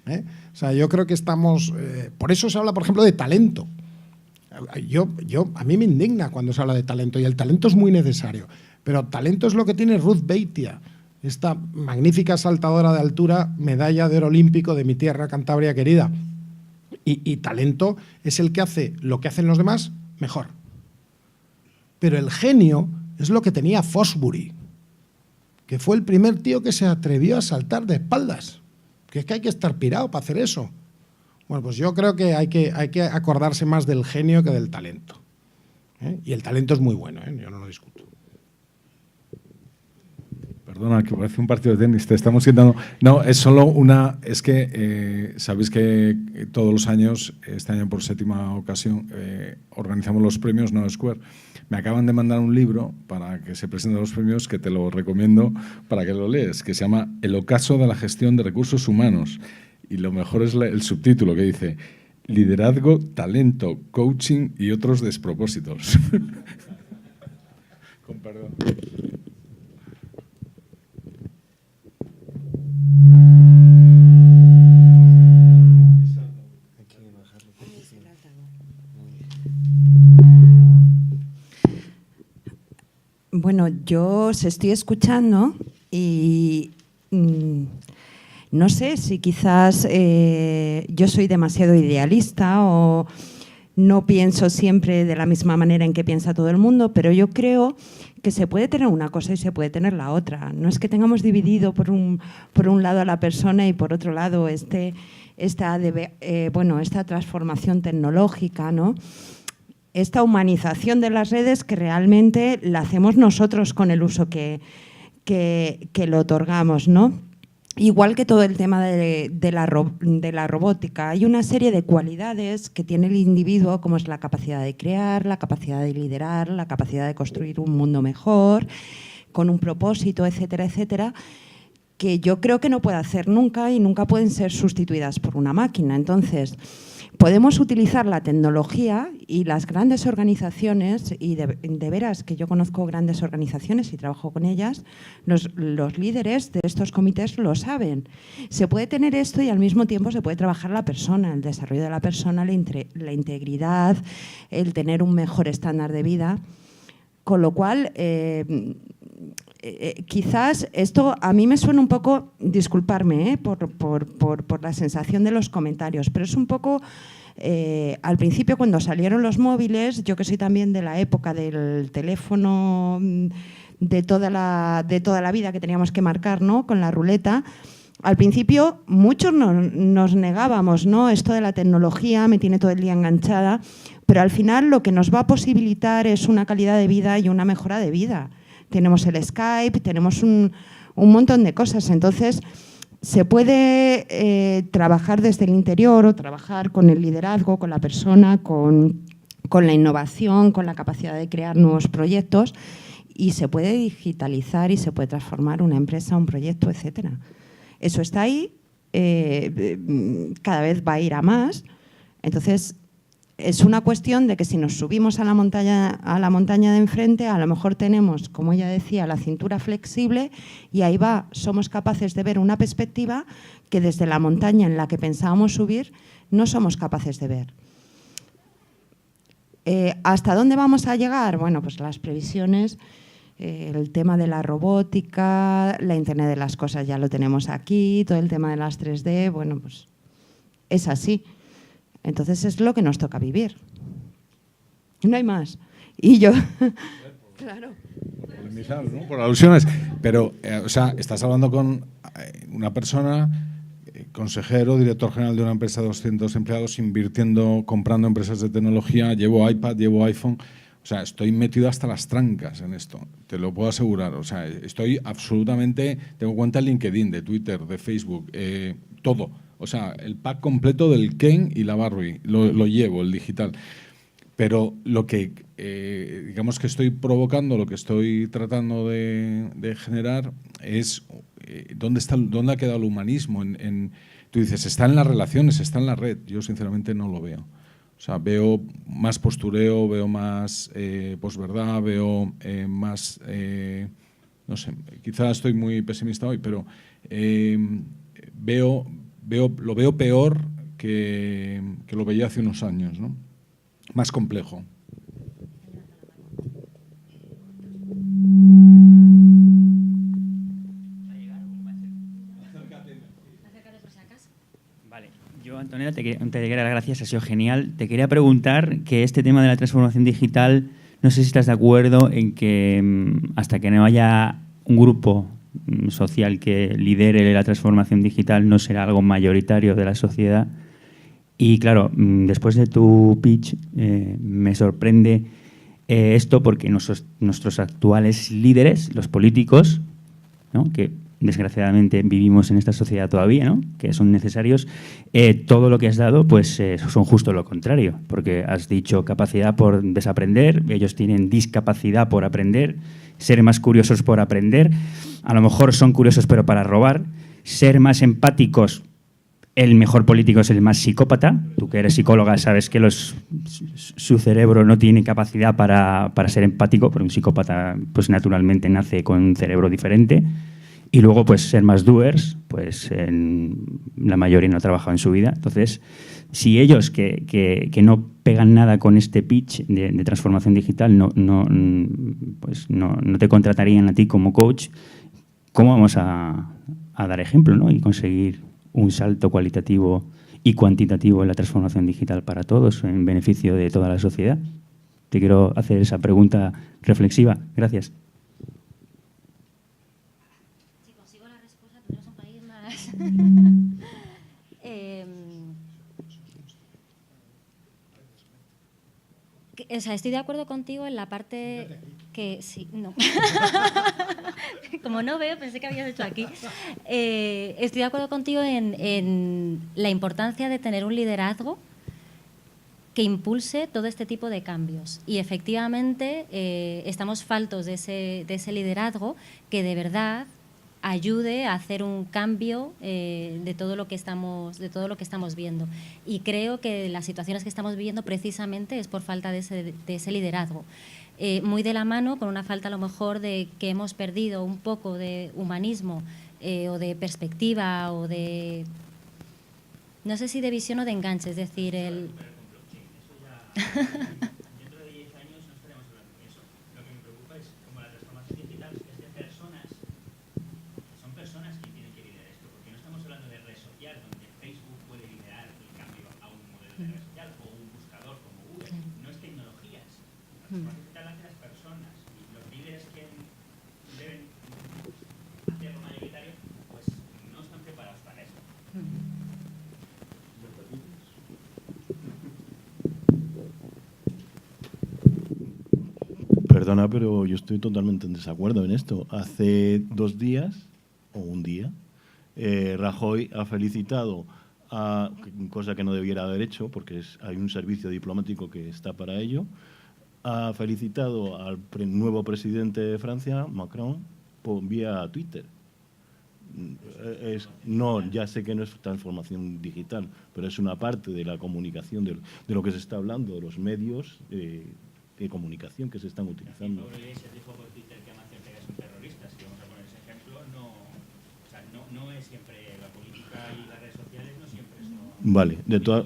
O sea, yo creo que estamos... por eso se habla, por ejemplo, de talento. A mí me indigna cuando se habla de talento, y el talento es muy necesario. Pero talento es lo que tiene Ruth Beitia, esta magnífica saltadora de altura, medalla de oro olímpico de mi tierra, Cantabria querida. Y talento es el que hace lo que hacen los demás mejor. Pero el genio es lo que tenía Fosbury, que fue el primer tío que se atrevió a saltar de espaldas. Que es que hay que estar pirado para hacer eso. Bueno, pues yo creo que hay que acordarse más del genio que del talento. Y el talento es muy bueno, yo no lo discuto. Perdona, que parece un partido de tenis, te estamos quitando. No, es solo una... Es que sabéis que todos los años, este año por 7ª ocasión, organizamos los premios No Square. Me acaban de mandar un libro para que se presenten los premios, que te lo recomiendo para que lo lees, que se llama El ocaso de la gestión de recursos humanos. Y lo mejor es el subtítulo, que dice Liderazgo, talento, coaching y otros despropósitos. Con perdón. Bueno, yo os estoy escuchando y no sé si quizás yo soy demasiado idealista o no pienso siempre de la misma manera en que piensa todo el mundo, pero yo creo que se puede tener una cosa y se puede tener la otra. No es que tengamos dividido por un lado a la persona y por otro lado esta transformación tecnológica, ¿no? Esta humanización de las redes que realmente la hacemos nosotros con el uso que lo otorgamos, ¿no? Igual que todo el tema de la robótica, hay una serie de cualidades que tiene el individuo, como es la capacidad de crear, la capacidad de liderar, la capacidad de construir un mundo mejor, con un propósito, etcétera, etcétera, que yo creo que no puede hacer nunca y nunca pueden ser sustituidas por una máquina. Entonces, podemos utilizar la tecnología y las grandes organizaciones, y de veras que yo conozco grandes organizaciones y trabajo con ellas, los líderes de estos comités lo saben. Se puede tener esto y al mismo tiempo se puede trabajar la persona, el desarrollo de la persona, la integridad, el tener un mejor estándar de vida. Con lo cual, quizás esto a mí me suena un poco, disculparme por la sensación de los comentarios, pero es un poco, al principio cuando salieron los móviles, yo que soy también de la época del teléfono de toda la vida que teníamos que marcar, ¿no?, con la ruleta. Al principio muchos nos negábamos, ¿no? Esto de la tecnología me tiene todo el día enganchada, pero al final lo que nos va a posibilitar es una calidad de vida y una mejora de vida. Tenemos el Skype, tenemos un montón de cosas. Entonces, se puede trabajar desde el interior o trabajar con el liderazgo, con la persona, con la innovación, con la capacidad de crear nuevos proyectos, y se puede digitalizar y se puede transformar una empresa, un proyecto, etcétera. Eso está ahí, cada vez va a ir a más. Entonces, es una cuestión de que si nos subimos a la montaña de enfrente, a lo mejor tenemos, como ella decía, la cintura flexible, y ahí somos capaces de ver una perspectiva que desde la montaña en la que pensábamos subir no somos capaces de ver. ¿Hasta dónde vamos a llegar? Bueno, pues las previsiones, el tema de la robótica, la Internet de las cosas ya lo tenemos aquí, todo el tema de las 3D, bueno, pues es así. Entonces es lo que nos toca vivir. No hay más. Y yo, claro. Polemizar, ¿no?, por alusiones. Pero, o sea, estás hablando con una persona, consejero, director general de una empresa de 200 empleados, comprando empresas de tecnología, llevo iPad, llevo iPhone. O sea, estoy metido hasta las trancas en esto, te lo puedo asegurar. O sea, estoy absolutamente, tengo cuenta de LinkedIn, de Twitter, de Facebook, todo. O sea, el pack completo del Ken y la Barbie, lo llevo, el digital. Pero lo que, digamos que estoy provocando, lo que estoy tratando de generar es ¿dónde ha quedado el humanismo? Tú dices, está en las relaciones, está en la red. Yo sinceramente no lo veo. O sea, veo más postureo, veo más posverdad, veo más, no sé, quizás estoy muy pesimista hoy, pero lo veo peor que lo veía hace unos años, ¿no? Más complejo. Vale, yo, Antonella, te quería dar las gracias, ha sido genial. Te quería preguntar que este tema de la transformación digital, no sé si estás de acuerdo en que hasta que no haya un grupo social que lidere la transformación digital no será algo mayoritario de la sociedad. Y claro, después de tu pitch me sorprende esto porque nuestros actuales líderes, los políticos, ¿no?, que desgraciadamente vivimos en esta sociedad todavía, ¿no?, que son necesarios, todo lo que has dado pues son justo lo contrario, porque has dicho capacidad por desaprender, ellos tienen discapacidad por aprender, ser más curiosos por aprender, a lo mejor son curiosos pero para robar, ser más empáticos. El mejor político es el más psicópata. Tú que eres psicóloga sabes que su cerebro no tiene capacidad para ser empático, porque un psicópata pues naturalmente nace con un cerebro diferente. Y luego pues ser más doers, pues la mayoría no ha trabajado en su vida. Entonces, si ellos que no pegan nada con este pitch de transformación digital no te contratarían a ti como coach, ¿cómo vamos a dar ejemplo, ¿no?, y conseguir un salto cualitativo y cuantitativo en la transformación digital para todos, en beneficio de toda la sociedad? Te quiero hacer esa pregunta reflexiva. Gracias. Si consigo la respuesta, tendremos un país más. O sea, estoy de acuerdo contigo en la parte que sí, no. Como no veo, pensé que habías hecho aquí. Estoy de acuerdo contigo en la importancia de tener un liderazgo que impulse todo este tipo de cambios. Y efectivamente estamos faltos de ese liderazgo que de verdad ayude a hacer un cambio de todo lo que estamos viendo. Y creo que las situaciones que estamos viviendo precisamente es por falta de ese liderazgo. Muy de la mano con una falta a lo mejor de que hemos perdido un poco de humanismo o de perspectiva o de, no sé si de visión o de enganche, es decir, el... Dentro de 10 años no estaremos hablando de eso. Lo que me preocupa es como la transformación digital es de personas, son personas que tienen que liderar esto, porque no estamos hablando de red social donde Facebook puede liderar el cambio a un modelo de red social o un buscador como Google. No es tecnologías. La transformación digital hace las personas y los líderes que deben hacerlo mayoritario pues no están preparados para eso. Perdona, pero yo estoy totalmente en desacuerdo en esto. Hace 2 días, o un día, Rajoy ha felicitado, cosa que no debiera haber hecho, porque hay un servicio diplomático que está para ello, ha felicitado al nuevo presidente de Francia, Macron, vía Twitter. No, ya sé que no es transformación digital, pero es una parte de la comunicación, de lo que se está hablando, de los medios de comunicación que se están utilizando. Pablo Iglesias dijo por Twitter que Amancio Ortega es un terrorista. Si vamos a poner ese ejemplo, no es siempre la política y las redes sociales, no siempre son... Vale,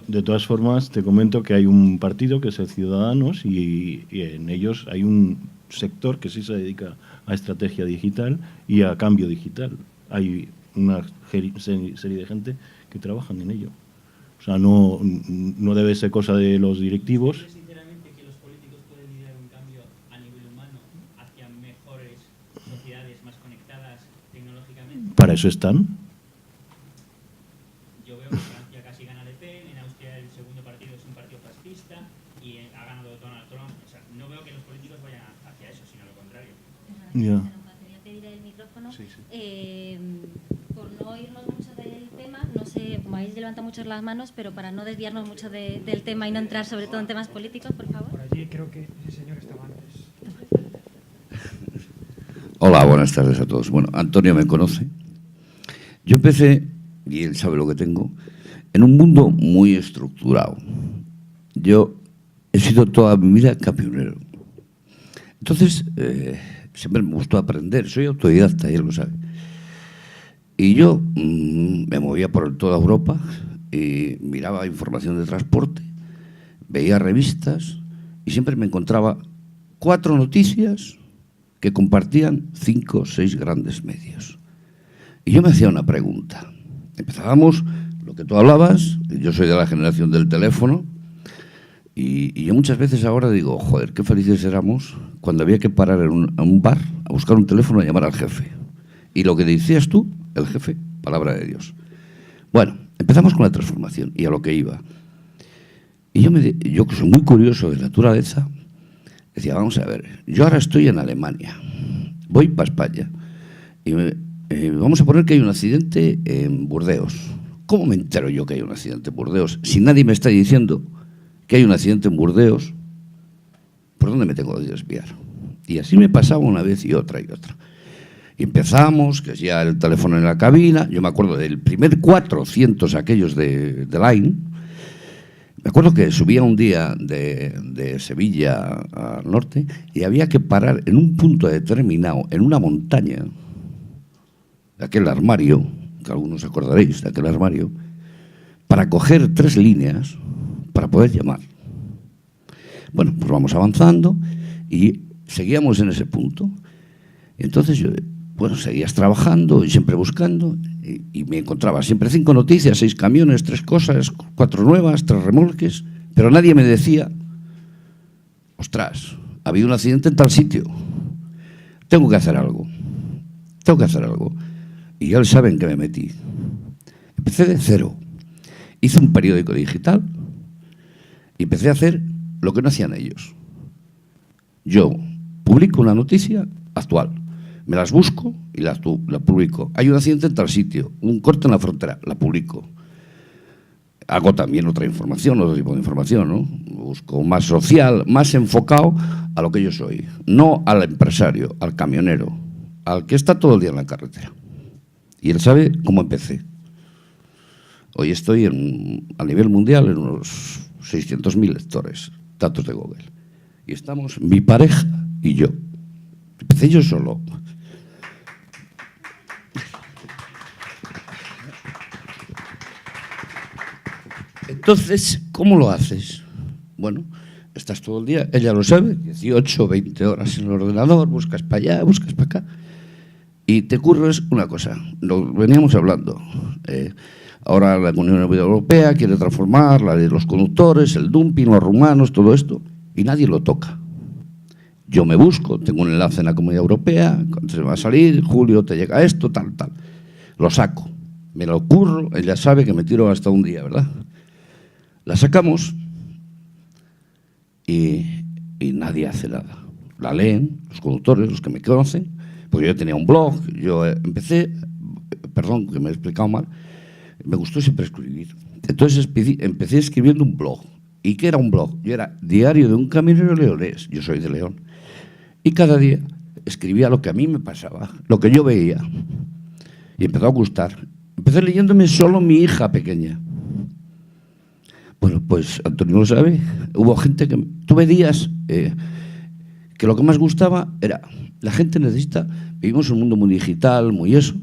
de todas formas te comento que hay un partido que es el Ciudadanos y en ellos hay un sector que sí se dedica a estrategia digital y a cambio digital. Hay una serie de gente que trabajan en ello. O sea, no debe ser cosa de los directivos. Para eso están. Yo veo que Francia casi gana Le Pen, en Austria el segundo partido es un partido fascista y ha ganado Donald Trump. O sea, no veo que los políticos vayan hacia eso, sino lo contrario. Quería pedir el micrófono. Sí. Por no irnos mucho del tema, no sé, como habéis levantado mucho las manos, pero para no desviarnos mucho del tema y no entrar sobre todo en temas políticos, por favor. Por allí creo que ese señor estaba antes. Hola, buenas tardes a todos. Bueno, Antonio me conoce. Yo empecé, y él sabe lo que tengo, en un mundo muy estructurado. Yo he sido toda mi vida camionero. Entonces, siempre me gustó aprender. Soy autodidacta, él lo sabe. Y yo me movía por toda Europa y miraba información de transporte, veía revistas y siempre me encontraba 4 noticias que compartían 5 o 6 grandes medios. Y yo me hacía una pregunta. Empezábamos, lo que tú hablabas, yo soy de la generación del teléfono, y yo muchas veces ahora digo, joder, qué felices éramos cuando había que parar en un bar a buscar un teléfono y llamar al jefe. Y lo que decías tú, el jefe, palabra de Dios. Bueno, empezamos con la transformación y a lo que iba. Y yo que soy muy curioso de naturaleza, decía, vamos a ver, yo ahora estoy en Alemania, voy para España y vamos a poner que hay un accidente en Burdeos. ¿Cómo me entero yo que hay un accidente en Burdeos? Si nadie me está diciendo que hay un accidente en Burdeos, ¿por dónde me tengo que desviar? Y así me pasaba una vez y otra y otra. Y empezamos, que ya el teléfono en la cabina, yo me acuerdo del primer 400 aquellos de Line. Me acuerdo que subía un día de Sevilla al norte y había que parar en un punto determinado, en una montaña, de aquel armario, que algunos acordaréis de aquel armario, para coger 3 líneas para poder llamar. Bueno, pues vamos avanzando y seguíamos en ese punto. Y entonces yo bueno, seguías trabajando y siempre buscando y me encontraba siempre 5 noticias, 6 camiones, 3 cosas, 4 nuevas, 3 remolques, pero nadie me decía, ostras, ha habido un accidente en tal sitio, tengo que hacer algo. Y ya saben que me metí. Empecé de cero. Hice un periódico digital y empecé a hacer lo que no hacían ellos. Yo publico una noticia actual, me las busco y la publico. Hay un accidente en tal sitio, un corte en la frontera, la publico. Hago también otra información, otro tipo de información, ¿no? Busco más social, más enfocado a lo que yo soy. No al empresario, al camionero, al que está todo el día en la carretera. Y él sabe cómo empecé. Hoy estoy a nivel mundial en unos 600.000 lectores, datos de Google. Y estamos mi pareja y yo. Empecé yo solo. Entonces, ¿cómo lo haces? Bueno, estás todo el día, ella lo sabe, 18 o 20 horas en el ordenador, buscas para allá, buscas para acá, y te ocurres una cosa, lo veníamos hablando. Ahora la Unión Europea quiere transformar la de los conductores, el dumping, los rumanos, todo esto, y nadie lo toca. Yo me busco, tengo un enlace en la Comunidad Europea, cuando se va a salir, julio te llega esto, tal, tal. Lo saco, me lo curro, ella sabe que me tiro hasta un día, ¿verdad? La sacamos y nadie hace nada. La leen los conductores, los que me conocen, porque yo tenía un blog, yo empecé, perdón que me he explicado mal, me gustó siempre escribir. Entonces empecé escribiendo un blog. ¿Y qué era un blog? Yo era diario de un camionero leonés, yo soy de León, y cada día escribía lo que a mí me pasaba, lo que yo veía, y empezó a gustar. Empecé leyéndome solo mi hija pequeña. Bueno, pues Antonio lo sabe, hubo gente que... Tuve días que lo que más gustaba era... La gente necesita... Vivimos en un mundo muy digital, muy eso,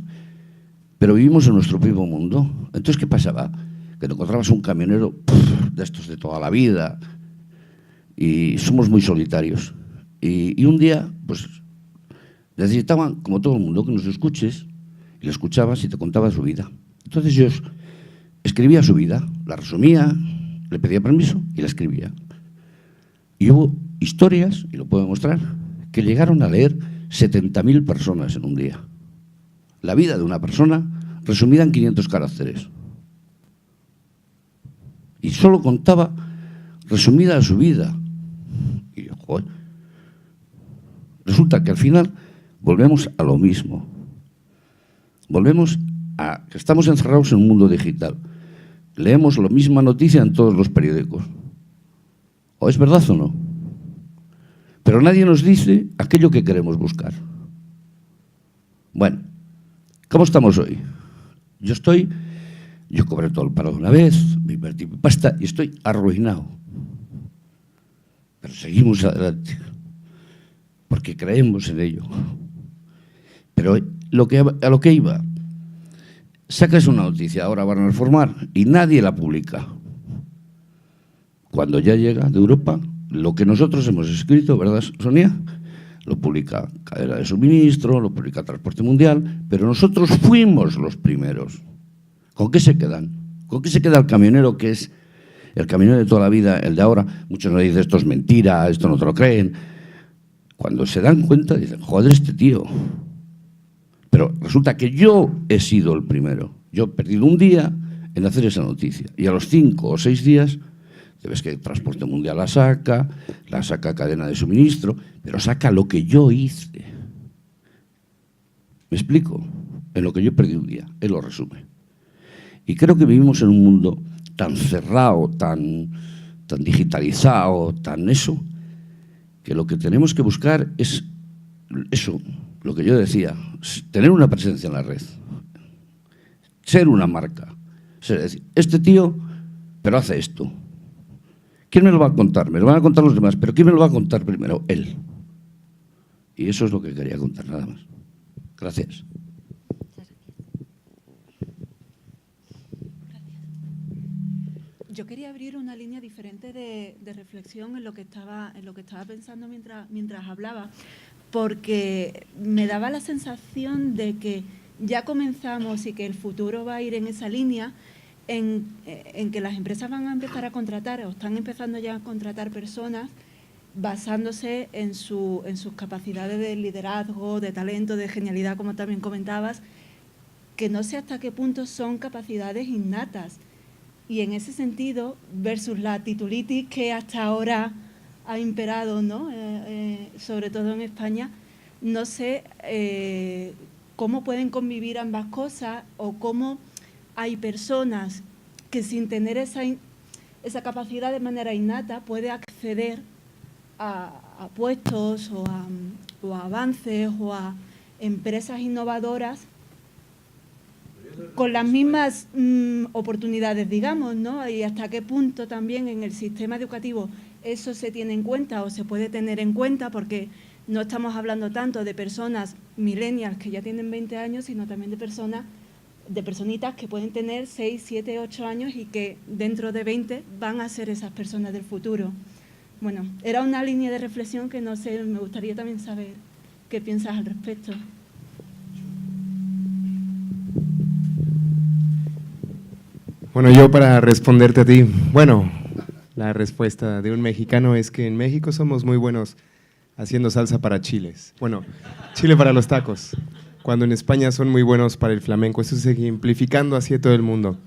pero vivimos en nuestro propio mundo. Entonces, ¿qué pasaba? Que te encontrabas un camionero de estos de toda la vida y somos muy solitarios. Y un día, pues, necesitaban, como todo el mundo, que nos escuches y le escuchabas y te contaba su vida. Entonces yo escribía su vida, la resumía, le pedía permiso y la escribía. Y hubo historias, y lo puedo demostrar, que llegaron a leer 70.000 personas en un día. La vida de una persona resumida en 500 caracteres. Y solo contaba resumida su vida. Y yo, joder. Resulta que al final volvemos a lo mismo. Volvemos a que estamos encerrados en un mundo digital. Leemos la misma noticia en todos los periódicos. ¿O es verdad o no? Pero nadie nos dice aquello que queremos buscar. Bueno, ¿cómo estamos hoy? Yo cobré todo el paro de una vez, me invertí mi pasta y estoy arruinado. Pero seguimos adelante, porque creemos en ello. Pero a lo que iba, sacas una noticia, ahora van a reformar, y nadie la publica. Cuando ya llega de Europa, lo que nosotros hemos escrito, ¿verdad, Sonia? Lo publica Cadena de Suministro, lo publica Transporte Mundial, pero nosotros fuimos los primeros. ¿Con qué se quedan? ¿Con qué se queda el camionero que es el camionero de toda la vida, el de ahora? Muchos nos dicen, esto es mentira, esto no te lo creen. Cuando se dan cuenta, dicen, joder, este tío. Pero resulta que yo he sido el primero. Yo he perdido un día en hacer esa noticia. Y a los 5 o 6 días, ves que Transporte Mundial la saca Cadena de Suministro, pero saca lo que yo hice. ¿Me explico? En lo que yo perdí un día. Él lo resume. Y creo que vivimos en un mundo tan cerrado, tan digitalizado, tan eso, que lo que tenemos que buscar es eso, lo que yo decía, tener una presencia en la red, ser una marca. Es decir, este tío, pero hace esto. ¿Quién me lo va a contar? Me lo van a contar los demás, pero ¿quién me lo va a contar primero? Él. Y eso es lo que quería contar, nada más. Gracias. Yo quería abrir una línea diferente de reflexión en lo que estaba pensando mientras hablaba, porque me daba la sensación de que ya comenzamos y que el futuro va a ir en esa línea, en que las empresas van a empezar a contratar o están empezando ya a contratar personas basándose en sus capacidades de liderazgo, de talento, de genialidad, como también comentabas, que no sé hasta qué punto son capacidades innatas. Y en ese sentido, versus la titulitis que hasta ahora ha imperado, ¿no? Sobre todo en España, no sé cómo pueden convivir ambas cosas o cómo hay personas que sin tener esa capacidad de manera innata puede acceder a puestos o a avances o a empresas innovadoras con las mismas oportunidades, digamos, ¿no? Y hasta qué punto también en el sistema educativo eso se tiene en cuenta o se puede tener en cuenta, porque no estamos hablando tanto de personas millennials que ya tienen 20 años, sino también de personitas que pueden tener 6, 7, 8 años y que dentro de 20 van a ser esas personas del futuro. Bueno, era una línea de reflexión que no sé, me gustaría también saber qué piensas al respecto. Bueno, yo para responderte a ti, bueno, la respuesta de un mexicano es que en México somos muy buenos haciendo salsa para chiles. Bueno, chile para los tacos, cuando en España son muy buenos para el flamenco. Eso se ejemplificando así a todo el mundo.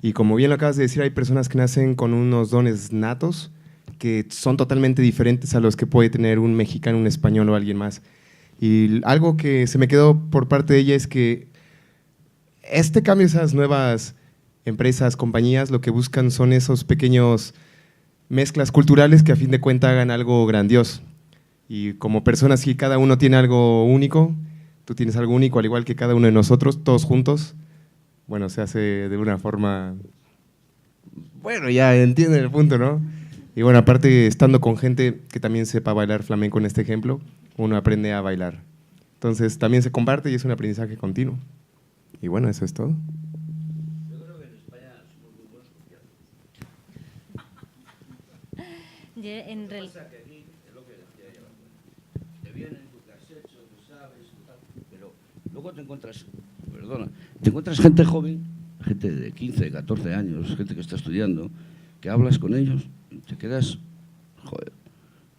Y como bien lo acabas de decir, hay personas que nacen con unos dones natos que son totalmente diferentes a los que puede tener un mexicano, un español o alguien más. Y algo que se me quedó por parte de ella es que este cambio, esas nuevas empresas, compañías, lo que buscan son esos pequeños mezclas culturales que a fin de cuentas hagan algo grandioso. Y como personas, si cada uno tiene algo único, tú tienes algo único, al igual que cada uno de nosotros, todos juntos, bueno, se hace de una forma… Bueno, ya entienden el punto, ¿no? Y bueno, aparte, estando con gente que también sepa bailar flamenco en este ejemplo, uno aprende a bailar. Entonces, también se comparte y es un aprendizaje continuo. Y bueno, eso es todo. Pero luego te encuentras, te encuentras gente joven, gente de 15, 14 años, gente que está estudiando, que hablas con ellos, te quedas, joder,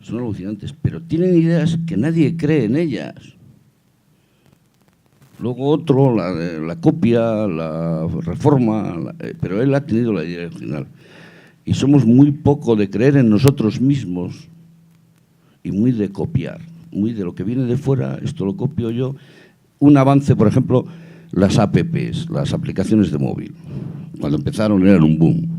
son alucinantes, pero tienen ideas que nadie cree en ellas. Luego otro la copia, la reforma, pero él ha tenido la idea original. Y somos muy poco de creer en nosotros mismos y muy de copiar, muy de lo que viene de fuera, esto lo copio yo. Un avance, por ejemplo, las apps, las aplicaciones de móvil. Cuando empezaron eran un boom.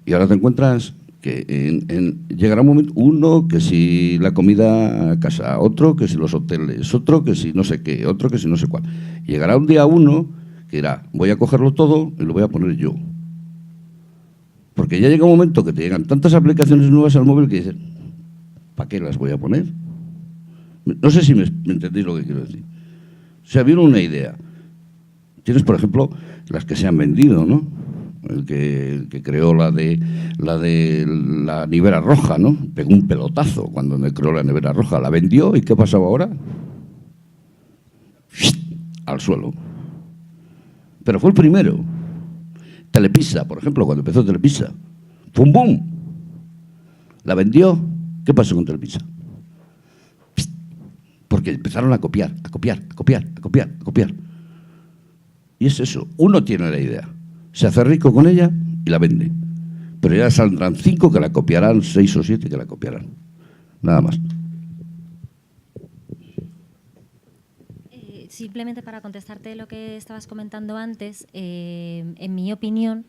Y ahora te encuentras que llegará un momento, uno que si la comida a casa, otro que si los hoteles, otro que si no sé qué, otro que si no sé cuál. Y llegará un día uno que dirá, voy a cogerlo todo y lo voy a poner yo. Porque ya llega un momento que te llegan tantas aplicaciones nuevas al móvil que dices, ¿para qué las voy a poner? No sé si me entendéis lo que quiero decir. O sea, viene una idea. Tienes, por ejemplo, las que se han vendido, ¿no? El que creó la de la nevera roja, ¿no? Pegó un pelotazo cuando creó la nevera roja. La vendió y ¿qué pasaba ahora? Al suelo. Pero fue el primero. Telepizza, por ejemplo, cuando empezó Telepizza, fue un boom. La vendió. ¿Qué pasó con Telepizza? Porque empezaron a copiar, a copiar, a copiar, a copiar, a copiar. Y es eso, uno tiene la idea, se hace rico con ella y la vende. Pero ya saldrán 5 que la copiarán, 6 o 7 que la copiarán. Nada más. Simplemente para contestarte lo que estabas comentando antes, en mi opinión,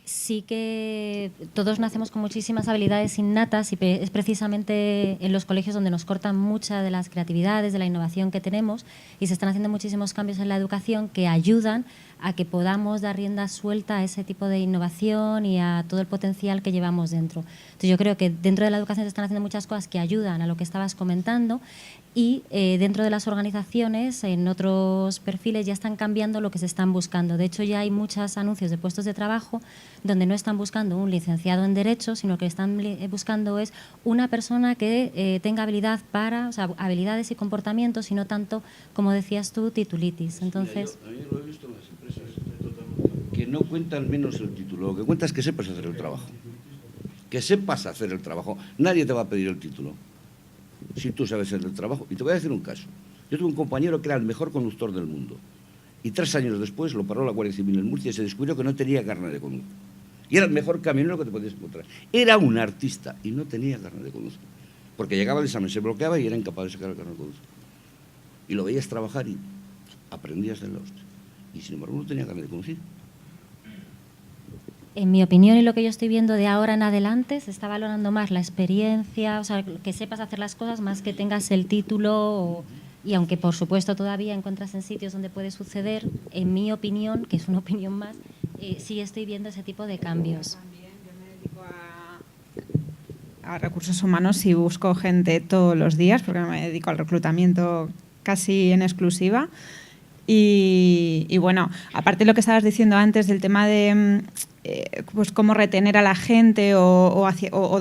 sí que todos nacemos con muchísimas habilidades innatas y es precisamente en los colegios donde nos cortan muchas de las creatividades, de la innovación que tenemos, y se están haciendo muchísimos cambios en la educación que ayudan a que podamos dar rienda suelta a ese tipo de innovación y a todo el potencial que llevamos dentro. Entonces yo creo que dentro de la educación se están haciendo muchas cosas que ayudan a lo que estabas comentando y dentro de las organizaciones, en otros perfiles, ya están cambiando lo que se están buscando. De hecho, ya hay muchos anuncios de puestos de trabajo donde no están buscando un licenciado en Derecho, sino que están buscando es una persona que tenga habilidad para, o sea, habilidades y comportamientos, y no tanto, como decías tú, titulitis. Entonces, mira, yo lo he visto en las empresas, que no cuentan menos el título, lo que cuenta es que sepas hacer el trabajo. Que sepas hacer el trabajo. Nadie te va a pedir el título si tú sabes hacer el trabajo. Y te voy a decir un caso. Yo tuve un compañero que era el mejor conductor del mundo. Y 3 años después lo paró la Guardia Civil en Murcia y se descubrió que no tenía carnet de conducir. Y era el mejor camionero que te podías encontrar. Era un artista y no tenía carnet de conducir. Porque llegaba el examen, se bloqueaba y era incapaz de sacar el carnet de conducir. Y lo veías trabajar y aprendías de la hostia. Y sin embargo no tenía carnet de conducir. En mi opinión y lo que yo estoy viendo de ahora en adelante, se está valorando más la experiencia, o sea, que sepas hacer las cosas más que tengas el título. Y aunque por supuesto todavía encuentras en sitios donde puede suceder, en mi opinión, que es una opinión más, sí estoy viendo ese tipo de cambios. También yo me dedico a recursos humanos y busco gente todos los días, porque me dedico al reclutamiento casi en exclusiva. Y bueno, aparte de lo que estabas diciendo antes del tema de pues cómo retener a la gente o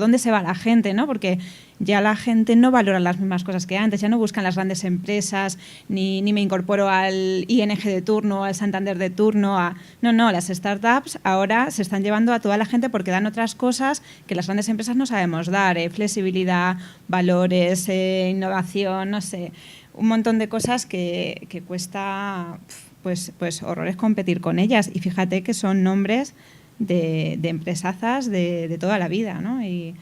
dónde se va la gente, ¿no? Porque ya la gente no valora las mismas cosas que antes, ya no buscan las grandes empresas, ni me incorporo al ING de turno, al Santander de turno. No, las startups ahora se están llevando a toda la gente porque dan otras cosas que las grandes empresas no sabemos dar, flexibilidad, valores, innovación, no sé, un montón de cosas que cuesta pues horrores competir con ellas. Y fíjate que son nombres de empresazas de toda la vida, ¿no? Y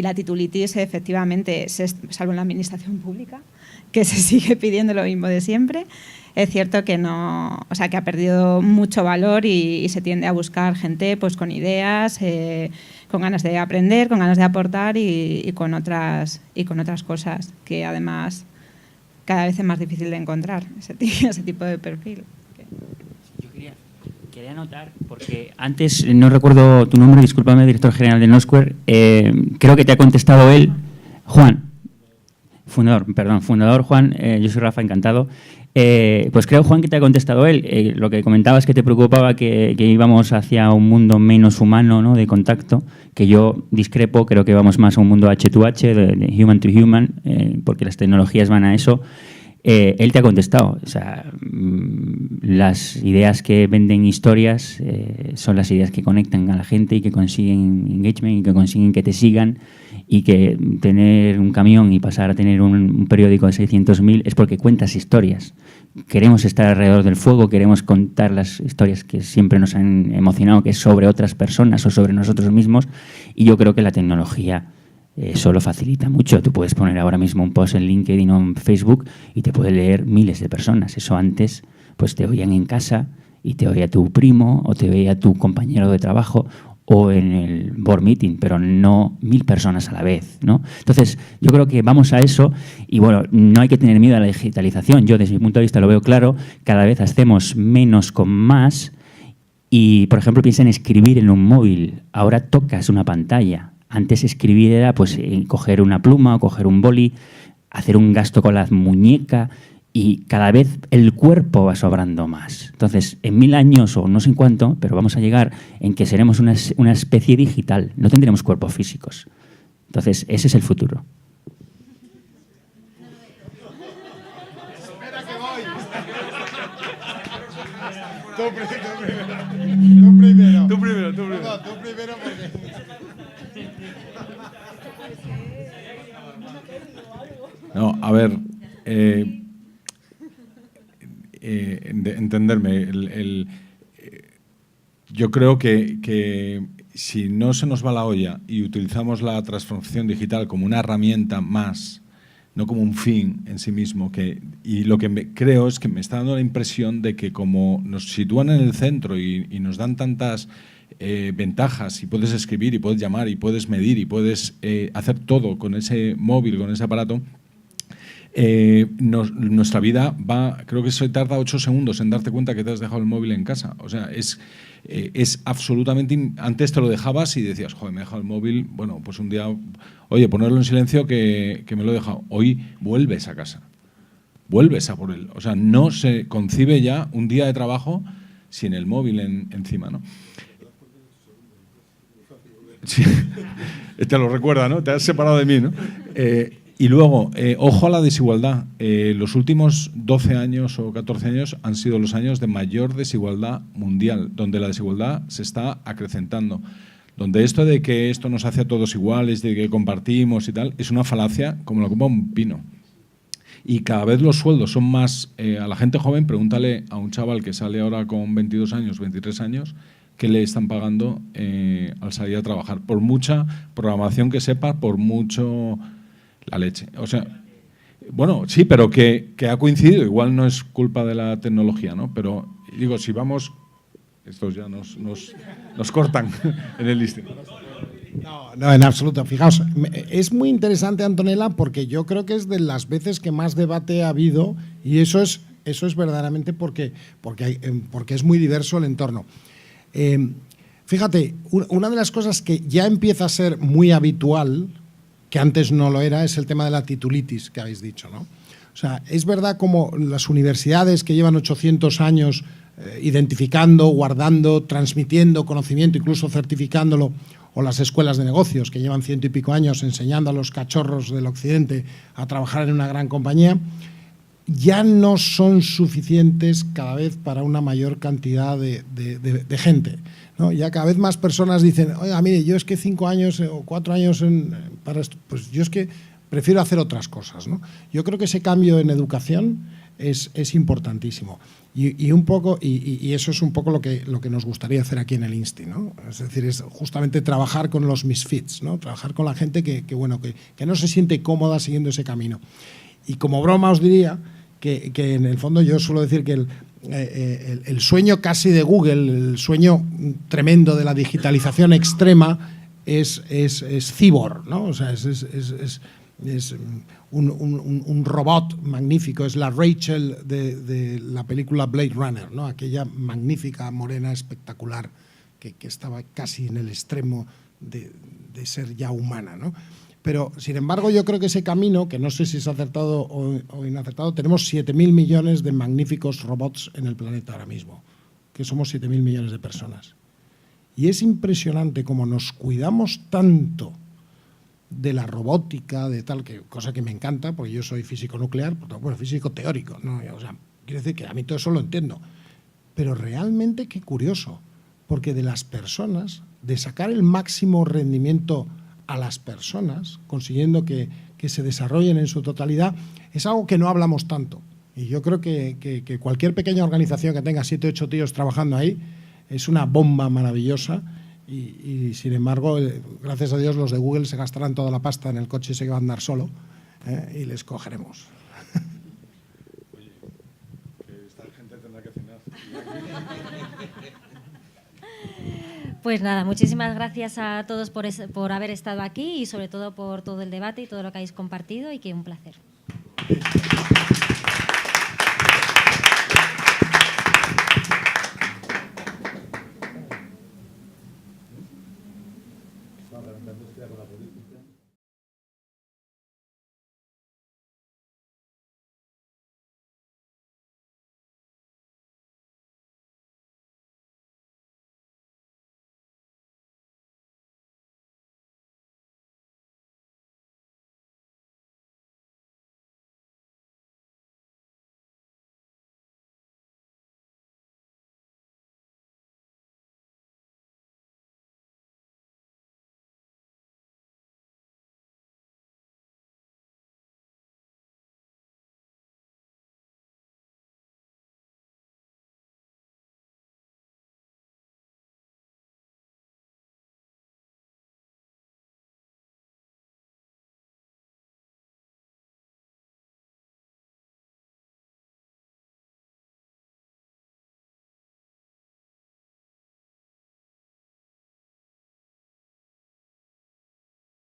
la titulitis, efectivamente, salvo en la administración pública, que se sigue pidiendo lo mismo de siempre, es cierto que no, o sea, que ha perdido mucho valor y se tiende a buscar gente pues con ideas, con ganas de aprender, con ganas de aportar y con otras cosas que además cada vez es más difícil de encontrar ese tipo de perfil. Yo quería anotar, porque antes, no recuerdo tu nombre, discúlpame, director general de Nosquare, creo que te ha contestado él, Juan, fundador Juan, yo soy Rafa, encantado. Pues creo, Juan, que te ha contestado él. Lo que comentabas que te preocupaba que íbamos hacia un mundo menos humano, ¿no?, de contacto, que yo discrepo, creo que vamos más a un mundo H2H, de human to human, porque las tecnologías van a eso. Él te ha contestado. O sea, las ideas que venden historias son las ideas que conectan a la gente y que consiguen engagement y que consiguen que te sigan, y que tener un camión y pasar a tener un periódico de 600.000 es porque cuentas historias. Queremos estar alrededor del fuego, queremos contar las historias que siempre nos han emocionado, que es sobre otras personas o sobre nosotros mismos, y yo creo que la tecnología eso lo facilita mucho. Tú puedes poner ahora mismo un post en LinkedIn o en Facebook y te puede leer miles de personas. Eso antes pues te oían en casa y te oía tu primo o te oía tu compañero de trabajo o en el board meeting, pero no 1000 personas a la vez, ¿no? Entonces, yo creo que vamos a eso y, bueno, no hay que tener miedo a la digitalización. Yo, desde mi punto de vista, lo veo claro. Cada vez hacemos menos con más y, por ejemplo, piensa en escribir en un móvil. Ahora tocas una pantalla. Antes escribir era pues coger una pluma o coger un boli, hacer un gasto con la muñeca, y cada vez el cuerpo va sobrando más. Entonces, en 1000 años o no sé en cuánto, pero vamos a llegar en que seremos una especie digital. No tendremos cuerpos físicos. Entonces, ese es el futuro. Espera que voy. Tú primero. Tú primero porque... No, a ver, entenderme, yo creo que si no se nos va la olla y utilizamos la transformación digital como una herramienta más, no como un fin en sí mismo, y lo que creo es que me está dando la impresión de que como nos sitúan en el centro y nos dan tantas ventajas, y puedes escribir y puedes llamar y puedes medir y puedes hacer todo con ese móvil, con ese aparato, nuestra vida va, creo que se tarda 8 segundos en darte cuenta que te has dejado el móvil en casa. O sea, es absolutamente... Antes te lo dejabas y decías, joder, me he dejado el móvil, bueno, pues un día, oye, ponerlo en silencio que me lo he dejado. Hoy vuelves a casa, vuelves a por él. O sea, no se concibe ya un día de trabajo sin el móvil encima, ¿no? Sí. Te lo recuerda, ¿no? Te has separado de mí, ¿no? Y luego, ojo a la desigualdad. Los últimos 12 años o 14 años han sido los años de mayor desigualdad mundial, donde la desigualdad se está acrecentando. Donde esto de que esto nos hace a todos iguales, de que compartimos y tal, es una falacia como la copa de un pino. Y cada vez los sueldos son más... a la gente joven, pregúntale a un chaval que sale ahora con 22 años, 23 años, qué le están pagando al salir a trabajar. Por mucha programación que sepa, por mucho... la leche. O sea, bueno, sí, pero que ha coincidido. Igual no es culpa de la tecnología, ¿no? Pero, digo, si vamos... Estos ya nos cortan en el listing. No, en absoluto. Fijaos, es muy interesante, Antonella, porque yo creo que es de las veces que más debate ha habido y eso es verdaderamente porque es muy diverso el entorno. Fíjate, una de las cosas que ya empieza a ser muy habitual, que antes no lo era, es el tema de la titulitis que habéis dicho, ¿no? O sea, es verdad como las universidades que llevan 800 años identificando, guardando, transmitiendo conocimiento, incluso certificándolo, o las escuelas de negocios que llevan 100 y pico años enseñando a los cachorros del occidente a trabajar en una gran compañía, ya no son suficientes cada vez para una mayor cantidad de gente, ¿no? Ya cada vez más personas dicen, oiga, mire, yo es que 5 años o 4 años para esto, pues yo es que prefiero hacer otras cosas, ¿no? Yo creo que ese cambio en educación es importantísimo. Y un poco, y eso es un poco lo que nos gustaría hacer aquí en el INSTI, ¿no? Es decir, es justamente trabajar con los misfits, ¿no? Trabajar con la gente que no se siente cómoda siguiendo ese camino. Y como broma os diría que en el fondo yo suelo decir que el sueño casi de Google, el sueño tremendo de la digitalización extrema es Cyborg, ¿no? O sea, es un robot magnífico, es la Rachel de la película Blade Runner, ¿no? Aquella magnífica morena espectacular que estaba casi en el extremo de ser ya humana, ¿no? Pero, sin embargo, yo creo que ese camino, que no sé si es acertado o inacertado, tenemos 7.000 millones de magníficos robots en el planeta ahora mismo, que somos 7.000 millones de personas. Y es impresionante cómo nos cuidamos tanto de la robótica, de tal, cosa que me encanta, porque yo soy físico nuclear, bueno, físico teórico, ¿no? O sea, quiere decir que a mí todo eso lo entiendo. Pero realmente qué curioso, porque de las personas, de sacar el máximo rendimiento a las personas, consiguiendo que se desarrollen en su totalidad, es algo que no hablamos tanto. Y yo creo que cualquier pequeña organización que tenga 7 o 8 tíos trabajando ahí es una bomba maravillosa y sin embargo, gracias a Dios, los de Google se gastarán toda la pasta en el coche ese que va a andar solo y les cogeremos. Oye, que esta gente tendrá que cenar. Pues nada, muchísimas gracias a todos por haber estado aquí y sobre todo por todo el debate y todo lo que habéis compartido y que un placer. Con la política.